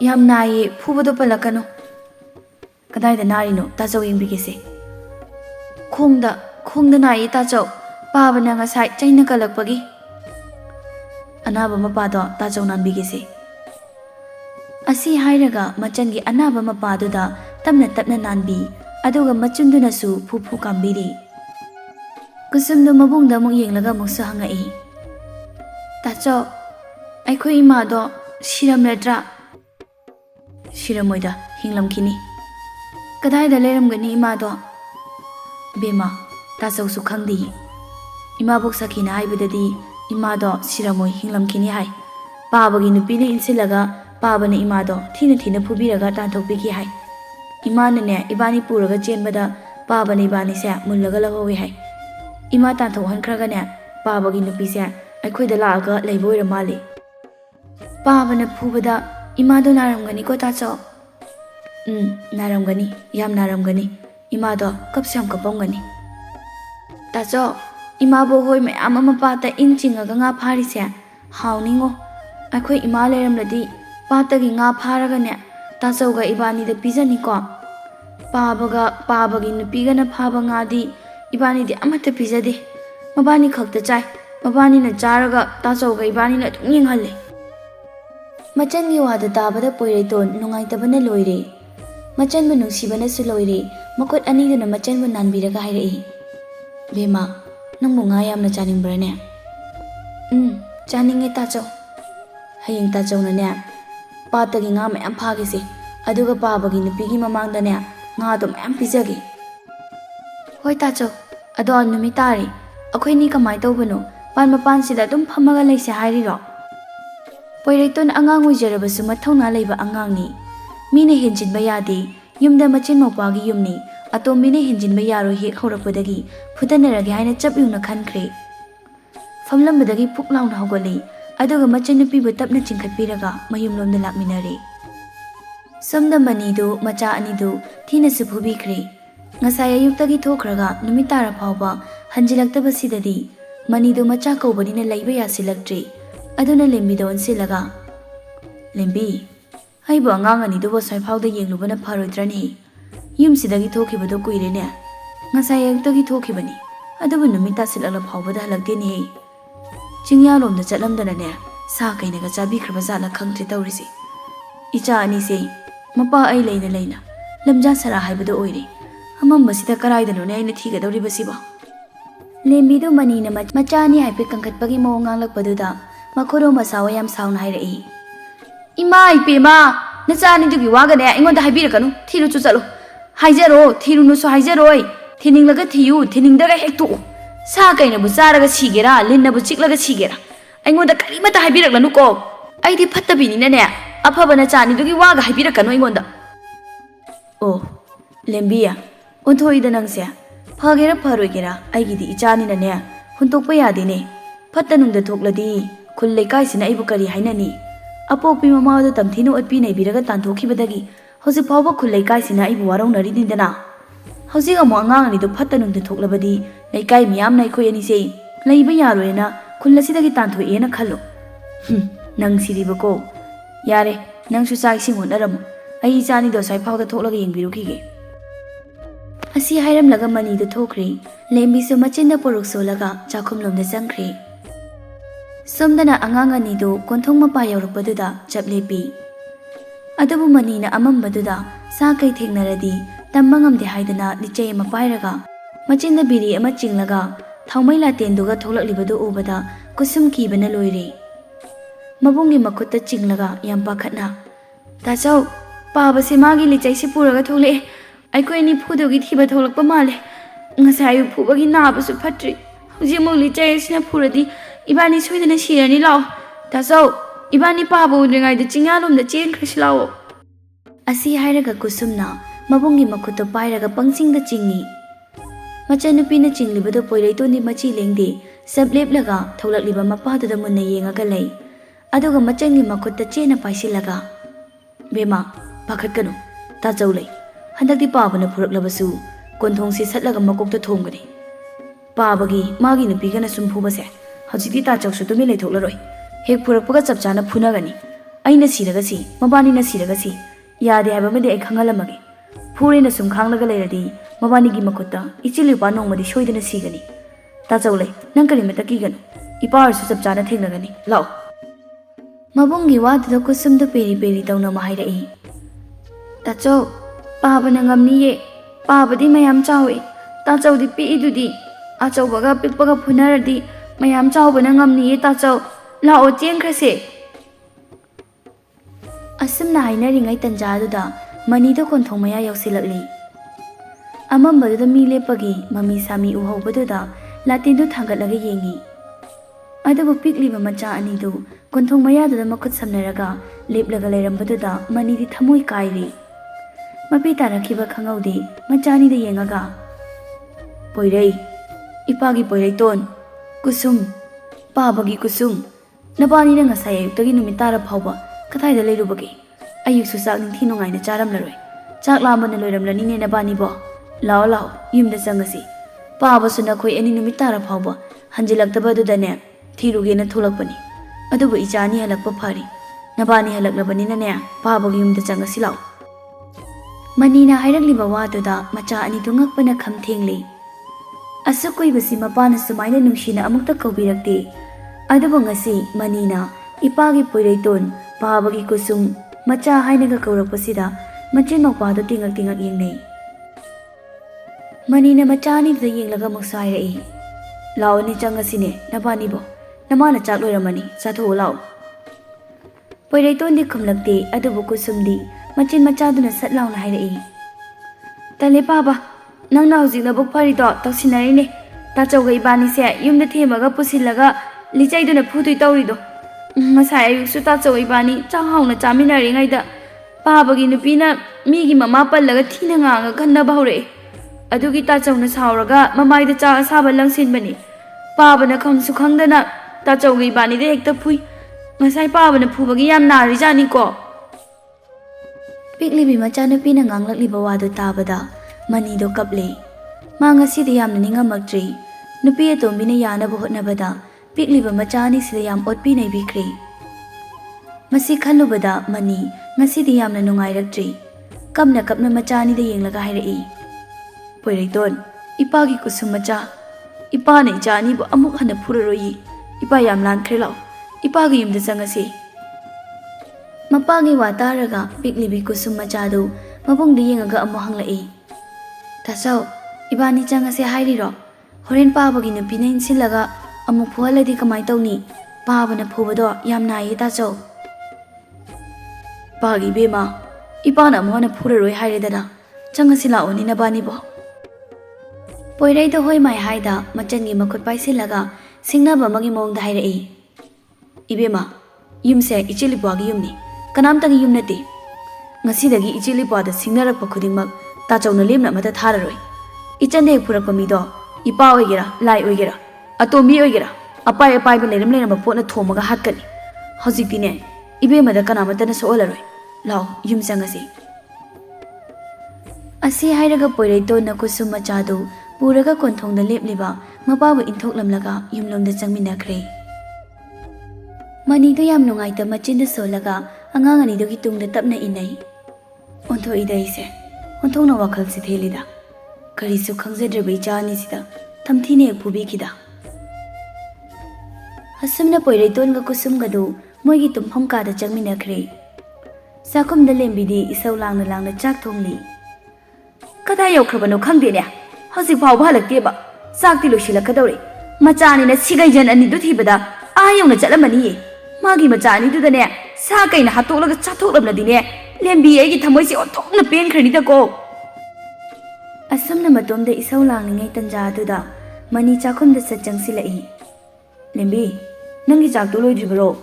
yam naye phubado palakano kadai da narino tacho yingbigese khongda naye tacho pabana ngasai chaina kalakpagi anaba mapado tacho nanbigese asi hairaga machangi anaba mapaduda tamna nanbi aduga machunduna su phu kambiri kusumdu mabungda muk yenglaga muksu hangai tacho aikhoi imado siramladra siramoida hinglamkini kadai da leramgani imado bema tacho su khangdi ima bok sakina haibadadi imado siramoi hinglamkini hai pabagi nupine insilaga pabana imado thina phubiraga tanthokpiki hai imana ne ibani puraga chenbada pabana ibani se mullaga lahowi hai ima tanthok hankhraga ne pabagi nupi se aikhoida laaga leiboira mali pabana phubada imado naramgani ko tacho naramgani yam naramgani imado kapsam kapongani tacho imabo hoi mayam ama pata inchingaga nga pharise hauningo akhoi ima leramladi patagi nga pharaga ne tachauga ibani da pijani ko pabagi nupiga na phaba nga di ibani di amata pijade mabani khakta chai mabani na charaga tachauga ibani na tung yenghalle machangi wada tabada Poireiton nungaitabana loire machanbu nungsibana su loire makot aniduna machanbu nanbiraga hairai bema nangbu nga yamna chaningbrane chaninge tacho hayeng tacho na ne patagi nga mayam phagise aduga pabagi nupigi mamangda ne nga do mayam pijage hoi tacho ado numi tari akhoi ni kamai tawbano pan mapan sida dum phamaga leise hairiro Poireiton angang oijarabasu mathawna leiba angangni mine henjinba yade yumda machin mawpagi yumni atombine henjinba yaro hek horakpadagi phutanarage haina chap yungna khankhre famlambadagi puklauna hogoli aduga machin nupibu tapna chingkhatpiraga mayumlomda lakminare Somda manidu macha anidu thina su phubikre. Ngasai ayuktagi thokraga numit tara phawba hanjilaktabasidadi manidu macha kaubanina laiba yasilaktre. Aduna lembido onsilaga. Lembi. Haibu angang anidu bo sai phawda yenglubana pharoidrani. Yumsidagi thokibado kuirene. Ngasai ayuktagi thokibani. Adubu numit tasilala phawbada halakteni. Chingyalomda chatlamdanane sa kainaga chabikraba zala khangtre tawrisi. Icha anise mapa ai leina lamja sara haibado oire. Amambasida karaidano ne aina thigadawribasiba. Lembidu manina machani haipe kankatpagi mawong nganglakpaduda makoro masawa yam sauna hairai. Ima ipema nachanidugi wagane aingonda haibirakanu thiru chu chalo. Haijaro thirunu so haijaroi thininglaga thiyu thiningdaga hektu. Sa kaina bu charaga sigera linna bu chiklaga sigera. Aingonda karimata haibiraklanu ko. Aidi phattabinina ne afaba nachanidugi waga haibirakanu aingonda. Oh lembiya Unthoida nangse phagera pharoigera aigidi ichanina ne huntokpa yadene phattanungda thokladi khul leikai sina aibu kari hainani apokpi mamawda tamthinu atpi nei biraga tanthokibadagi hosi phawba khul leikai sina aibu waraunari dindana hosi amo angang ani do phattanungda thoklabadi leikai miyam nai khoyani sei leiba yaroena khullasidagi tanthoena khallo nang siribako yare nang su sai singonaram ai ichani do sai phawda thoklaga yengbirukhige Asi hairam laga mani do thokre lembi su machinda poruk solaga chakhum lomda changkre somdana angang ani do konthong mapa yaurukpaduda chaplepi adabu mani na amambaduda sa kai thengnaradi tambangamde haidana lichai ma pairaga machinda biri ama chinglaga thaumaila tenduga tholaklibadu ubada kusum kibana loire mabungi makutta chinglaga yam pakhatna tachau paba se magi lichai se puraga thole Aikoi ni phudogi thiba tholakpa male ngasai phubagi nabasu phatri hujimok lichai sina phuradi ibani soidana sirani lao tasau ibani paba udringai da chingalom da chenkhrisi lao asi hairaga kusumna mabungi makutto pairaga pangching da chingi machanupi na chinglibado Poireiton ni machi lengde sableplaga tholakliba mapadu da munna yengaga lei aduga machangi makutta chena paisilaga bema pakhatkanu ta chaulei Handakti pabana puraklabasu konthongsi satlaga makokta thomgani pabagi magi nupigana sum phubase hajiti ta chawsu tumi leithoklaroi hek purakpaga chapchana phunagani aina siragasi mabani na siragasi yade haba made ai khangalamage phurena sum khanglaga leiradi mabani gi makutta ichilipa nongmadi soidana sigani ta chawle nang kari mata kiganu ipar su chapchana thengnagani lao mabungi wadu kusum da peri peri tawna mahairai ta chaw Papa na ngamniye, papa di mayam chawi, tachaw di piidudi, achaw baga pikpaga punaradi, mayam chaw ba na ngamniye tachaw, lao tiyan krase. Asam na hainaringay tanjaduda, manido konthong maya yausilakli. Amambaduda mile pagi, mami sami uhawbaduda, latindu thanggatlaga yengi. Adabu pikliba macha anidu, konthong mayaduda makut samnaraga, leplaga layrambaduda, manidi thamoy kairi. Mapi tarakhiba khangaude machani da yengaga Poirei ipagi Poireiton kusum pabagi kusum nabani na ngasai ayuktagi numitara phawba kathai da leirubagi ayuk su chak ningthi nongai na charamlaroi chak lambana loiramlani ne nabani bo lao lao yumda changasi paba su na khoi ani numitara phawba hanjilakta badu da ne thiruge na tholakpani adubu ichani halakpa phari nabani halaklabani na ne pabagi yumda changasi lao Manina hairakliba waduda macha ani tungakpana khamthengli asukoi mapana sumaina nungshina amukta kaubirakte adubu ngasi manina ipagi Poireiton pabagi kusum macha hainaga kaurakpasida machin mapadu tingak yengnei manina macha ani da yenglaga muksairai lao ni changasine nabani bo namana chak loiramani chatho lao Poireiton di khumlakte adubu kusumdi machin machaduna satlauna hairai tale paba nangna hojikna buk pharido taksinarine tachauga ibani se yumda themaga pusilaga lichaiduna phutui tawrido masai ayuksu tachauga ibani changhauna chaminari ngaida pabagi nupina migi mama pallaga thina nganga kanna bahore adugi tachauna sauraga mamaida cha asaba langsinbani pabana khangsu khangdana tachauga ibani de hekta phui masai pabana phubagi yam nari jani ko Piklibꯤ machanupina nganglakliba wadu tabada Manido kapli. Ma ngasida yamna ningamakdri. Nupi atombina yanaba hotnabada Pikliba machani sida yam otpinay bikri. Masi khalubada Mani ngasida yamna nungayrakdri. Kapna machani da yenglaga hairai. Poireiton, ipagi kusum macha. Ipa na ichani bu amuk hana puraroyi. Ipa yam lankre law. Ipagi yumda changasi. Mapagi wataraga Piklibi kusum machadu mabungda yengaga amu hanglai. Tasau, ibani changasi hairiro. Horen pabagi nupina insilaga amuk puhaladi kamay tawni. Pabana pubado yam nai tasau. Pagi bema, ipa na amu hana puraroy hairidana. Changasi laoni na bani bo. Poireiton hoy mai haida machangi makut paisilaga singnaba magi mongda hairai. Ibema, yumse ichilipwagi yumni. Kanamtangi yum nati. Ngasidagi ichilipwada singnarakpa khudingmak tachawna lemna mata thararoi. Ichande purakpa mido ipa oigera, lai oigera, atombi oigera, apai ba leiram potna thomaga hatkani. Haujiktine ibemada kanamatana solaroi. Law yum changasi. Asi hairaga Poireiton na kusum machadu puraga konthongda lepliba mapabu inthoklamlaga yumlomda changminakhre. Manido yam nungaita machinda solaga angang anido gi tungda tapna inai. Ontho idaise. Onthongna wakhal si thelida. Karisu khangjadraba ichani sida thamthine phubikida. Asumna Poireiton ga kusum gadu moigi tumpham kada changminakhre. Sakumda lembidi isau langna chak thongli. Kada yaukrabano khangdene. Hauzik phau bhalakteba. Sakti losilakadore. Machani na sigaijan anidu thibada ayong na chalamani. Magi machani dudane sa kaina hatolaga chatholabladine lembi egi thamoisi onthokna penkhranida ko. Asamna matomda isau langningai tanja aduda Mani chakhumda satchangsilai. Lembi, nangi chakto loidribaro?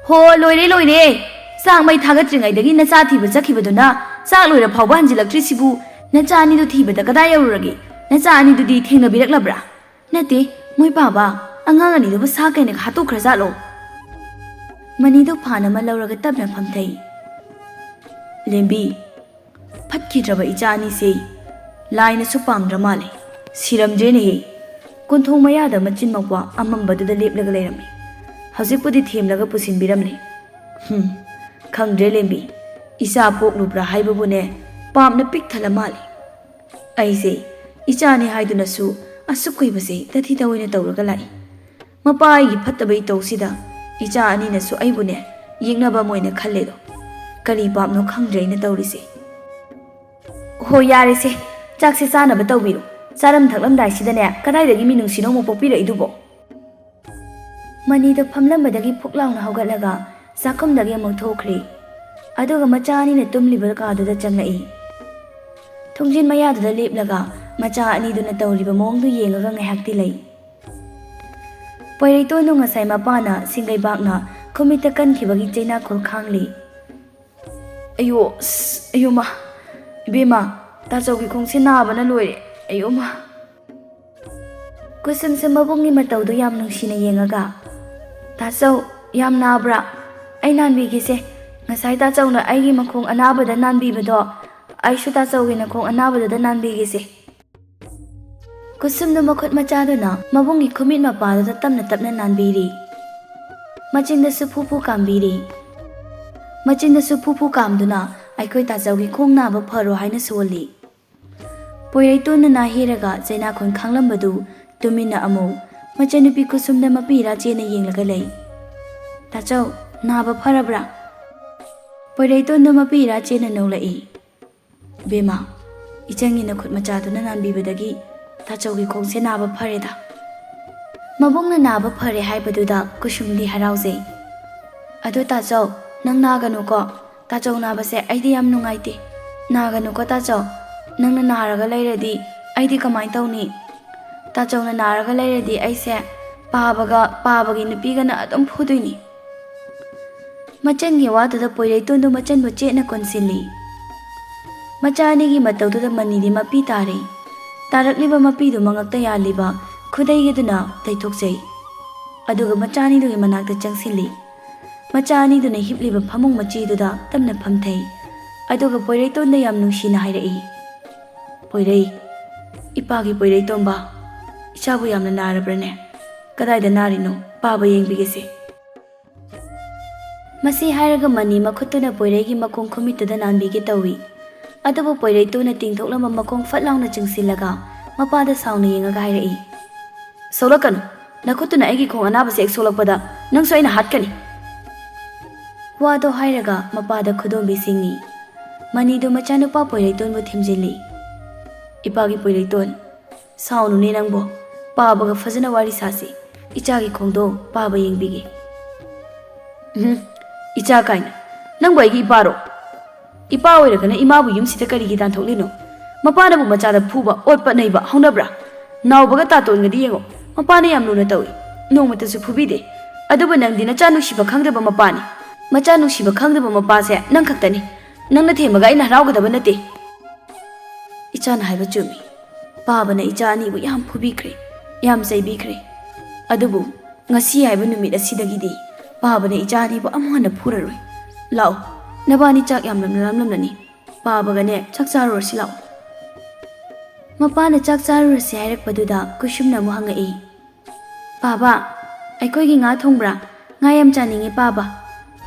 Ho loire. Sang mai thagatringaidagi nacha thiba chakhibaduna sak loira phawba hanjilaktrisibu nacha anidu thibada kada yaururagi. Nacha anidudi thengnabiraklabra? Nate, moi baba angang anidu sa kaina hatokhrajalo. Manido phana malauraga tapna phamthai. Lembi, phatkidraba ichani se laina su pamdra male. Siramjene he. Konthong mayada machin makwa amambaduda leplaga leirami. Haujikpudi themlaga pusinbiramne. Khangdre lembi. Isa poklubra haibabune pamna pik thala male. Aise ichani haiduna su asukuibase tathi tawina tawraga lai. Mapai gi phattabai tawsida icha ani na su aibune yingnaba moina khalledo. Kari pamno khangdreina tawrise. Ho yarise chakse chanaba tawbiru. Charam thaklamdai sidane kadaidagi minungsino mo pokpira idubo. Manido phamlambadagi phuklauna haugatlaga sakumdagi amuk thokre. Aduga machani na tumliba kaduda changlai. Thongjin mayaduda leplaga macha aniduna tawriba mongdu yengaga ngaihakti lai. Poireiton no ngasai mapana singai bakna khumita kankibagi chaina khol khangli. Ayo ma. Ibema tachawgi khongse nabana loire. Ayo ma. Kusum se mabungi matawdu yam nungsina yengaga. Tachaw yam nabra. Ai nanbigise ngasai tachawna aigi makhong anabada nanbibado aishu tachawgi nakhong anabada nanbigise. Kusum no makhut machaduna mabungi khumit mapada tapna nanbiri. Machinda su phupu kambiri. Machinda su phupu kamduna aikoi tachawgi khong naba pharo haina soli. Poireiton na hiraga chaina khon khanglambadu tumina amu machanupi kusumda mapira chena yenglaga lei. Tachaw naba pharabra? Poireiton no mapira chena nolai. Bema ichangi na khut machaduna nanbibadagi tachawgi khongse naba phareda. Mabungna naba phare haibaduda kusumdi harauje. Ado tachaw nang naganu ko. Tachaw nabase aidi yam nungaite. Naganu ko tachaw. Nangna naraga lairadi aidi kamai tawni. Tachawna naraga lairadi aise pabagi nupigana adum phuduini. Machangi waduda Poireiton do machanbu chetna konsili. Machanigi matawduda manidi mapi tare. Tarakliba mapidu mangakta yaliba khudaigiduna taithokjai. Aduga machani dugi manakta changsili. Machani duna hipliba phamung machiduda tamna phamthai. ꯑꯗꯨꯒ ꯄꯣꯏꯔꯩꯇꯣꯟꯗ ꯌꯥꯝ ꯅꯨꯡꯁꯤꯅ ꯍꯥꯏꯔꯛꯏ, ꯄꯣꯏꯔꯩ, ꯏꯄꯥꯒꯤ ꯄꯣꯏꯔꯩꯇꯣꯟꯕ, ꯏꯆꯥꯕꯨ ꯌꯥꯝꯅ ꯅꯥꯔꯕ꯭ꯔꯅꯦ? ꯀꯗꯥꯏꯗ ꯅꯥꯔꯤꯅꯣ? ꯄꯥꯕ ꯌꯦꯡꯕꯤꯒꯦꯁꯦ꯫ ꯃꯁꯤ ꯍꯥꯏꯔꯒ ꯃꯅꯤ ꯃꯈꯨꯠꯇꯨꯅ ꯄꯣꯏꯔꯩꯒꯤ ꯃꯈꯣꯡ ꯈꯨꯃꯤꯠꯇꯨꯗ ꯅꯥꯟꯕꯤꯒꯦ ꯇꯧꯏ꯫ ꯑꯗꯨꯕꯨ ꯄꯣꯏꯔꯩꯇꯣꯟꯅ ꯇꯤꯡꯊꯣꯛꯂꯝꯕ ꯃꯈꯣꯡ ꯐꯠ ꯂꯥꯎꯅ ꯆꯤꯡꯁꯤꯜꯂꯒ ꯃꯄꯥꯗ ꯁꯥꯎꯅ ꯌꯦꯡꯉꯒ ꯍꯥꯏꯔꯛꯏ, ꯁꯣꯛꯂꯛꯀꯅꯨ, ꯅꯈꯨꯠꯇꯨꯅ ꯑꯩꯒꯤ ꯈꯣꯡ ꯑꯅꯥꯕꯁꯦ ꯍꯦꯛ ꯁꯣꯛꯂꯛꯄꯗ ꯅꯪꯁꯨ ꯑꯩꯅ ꯍꯥꯠꯀꯅꯤ꯫ ꯋꯥꯗꯣ ꯍꯥꯏꯔꯒ ꯃꯄꯥꯗ ꯈꯨꯗꯣꯝꯕꯤ ꯁꯤꯡꯉꯤ꯫ ꯃꯅꯤꯗꯨ ꯃꯆꯥꯅꯨꯄꯥ ꯄꯣꯏꯔꯩꯇꯣꯟꯕꯨ ꯊꯦꯝꯖꯤꯜꯂꯤ꯫ ꯏꯄꯥꯒꯤ ꯄꯣꯏꯔꯩꯇꯣꯟ, ꯁꯥꯎꯅꯨꯅꯦ ꯅꯪꯕꯣ, ꯄꯥꯕꯒ ꯐꯖꯅ ꯋꯥꯔꯤ ꯁꯥꯁꯤ, ꯏꯆꯥꯒꯤ ꯈꯣꯡꯗꯣ ꯄꯥꯕ ꯌꯦꯡꯕꯤꯒꯦ꯫ ꯏꯆꯥ ꯀꯥꯏꯅ, ꯅꯪꯕꯨ ꯑꯩꯒꯤ ꯏꯄꯥꯔꯣ? ꯏꯄꯥ ꯑꯣꯏꯔꯒꯅ ꯏꯃꯥꯕꯨ ꯌꯨꯝꯁꯤꯗ ꯀꯔꯤꯒꯤ ꯇꯥꯟꯊꯣꯛꯂꯤꯅꯣ? ꯃꯄꯥꯅꯕꯨ ꯃꯆꯥꯗ ꯐꯨꯕ, ꯑꯣꯠꯄ, ꯅꯩꯕ ꯍꯧꯅꯕ꯭ꯔꯥ? ꯅꯥꯎꯕꯒ ꯇꯥꯇꯣꯟꯒꯗꯤ ꯌꯦꯡꯉꯣ, ꯃꯄꯥꯅ ꯌꯥꯝ ꯂꯨꯅ ꯇꯧꯏ, ꯅꯣꯡꯃꯇꯁꯨ ꯐꯨꯕꯤꯗꯦ꯫ ꯑꯗꯨꯕꯨ ꯅꯪꯗꯤ ꯅꯆꯥ ꯅꯨꯡꯁꯤꯕ ꯈꯪꯗꯕ ꯃꯄꯥꯅꯤ꯫ ꯃꯆꯥ ꯅꯨꯡꯁꯤꯕ ꯈꯪꯗꯕ ꯃꯄꯥꯁꯦ ꯅꯪ ꯈꯛꯇꯅꯤ꯫ ꯅꯪꯅ ꯊꯦꯝꯃꯒ ꯑꯩꯅ ꯍꯔꯥꯎꯒꯗꯕ ꯅꯠꯇꯦ꯫ ꯏꯆꯥꯅ ꯍꯥꯏꯕ ꯆꯨꯝꯃꯤ꯫ ꯄꯥꯕꯅ ꯏꯆꯥ ꯑꯅꯤꯕꯨ ꯌꯥꯝ ꯐꯨꯕꯤꯈ꯭ꯔꯦ, ꯌꯥꯝ ꯆꯩꯕꯤꯈ꯭ꯔꯦ꯫ ꯑꯗꯨꯕꯨ ꯉꯁꯤ ꯍꯥꯏꯕ ꯅꯨꯃꯤꯠ ꯑꯁꯤꯗꯒꯤꯗꯤ ꯄꯥꯕꯅ ꯏꯆꯥ ꯑꯅꯤꯕꯨ ꯑꯃꯨꯛ ꯍꯟꯅ ꯐꯨꯔꯔꯣꯏ꯫ ꯂꯥꯛꯑꯣ, ꯅꯕꯥꯅꯤ ꯆꯥꯛ ꯌꯥꯝ ꯂꯝꯂꯝꯂꯅꯤ, ꯄꯥꯕꯒꯅꯦ ꯆꯥꯛ ꯆꯥꯔꯨꯔꯁꯤ ꯂꯥꯛꯑꯣ꯫ ꯃꯄꯥꯅ ꯆꯥꯛ ꯆꯥꯔꯨꯔꯁꯤ ꯍꯥꯏꯔꯛꯄꯗꯨꯗ ꯀꯨꯁꯨꯝꯅ ꯑꯃꯨꯛ ꯍꯪꯉꯛꯏ, ꯄꯥꯕ, ꯑꯩꯈꯣꯏꯒꯤ ꯉꯥ ꯊꯣꯡꯕ꯭ꯔꯥ? ꯉꯥ ꯌꯥꯝ ꯆꯥꯅꯤꯡꯉꯤ ꯄꯥꯕ꯫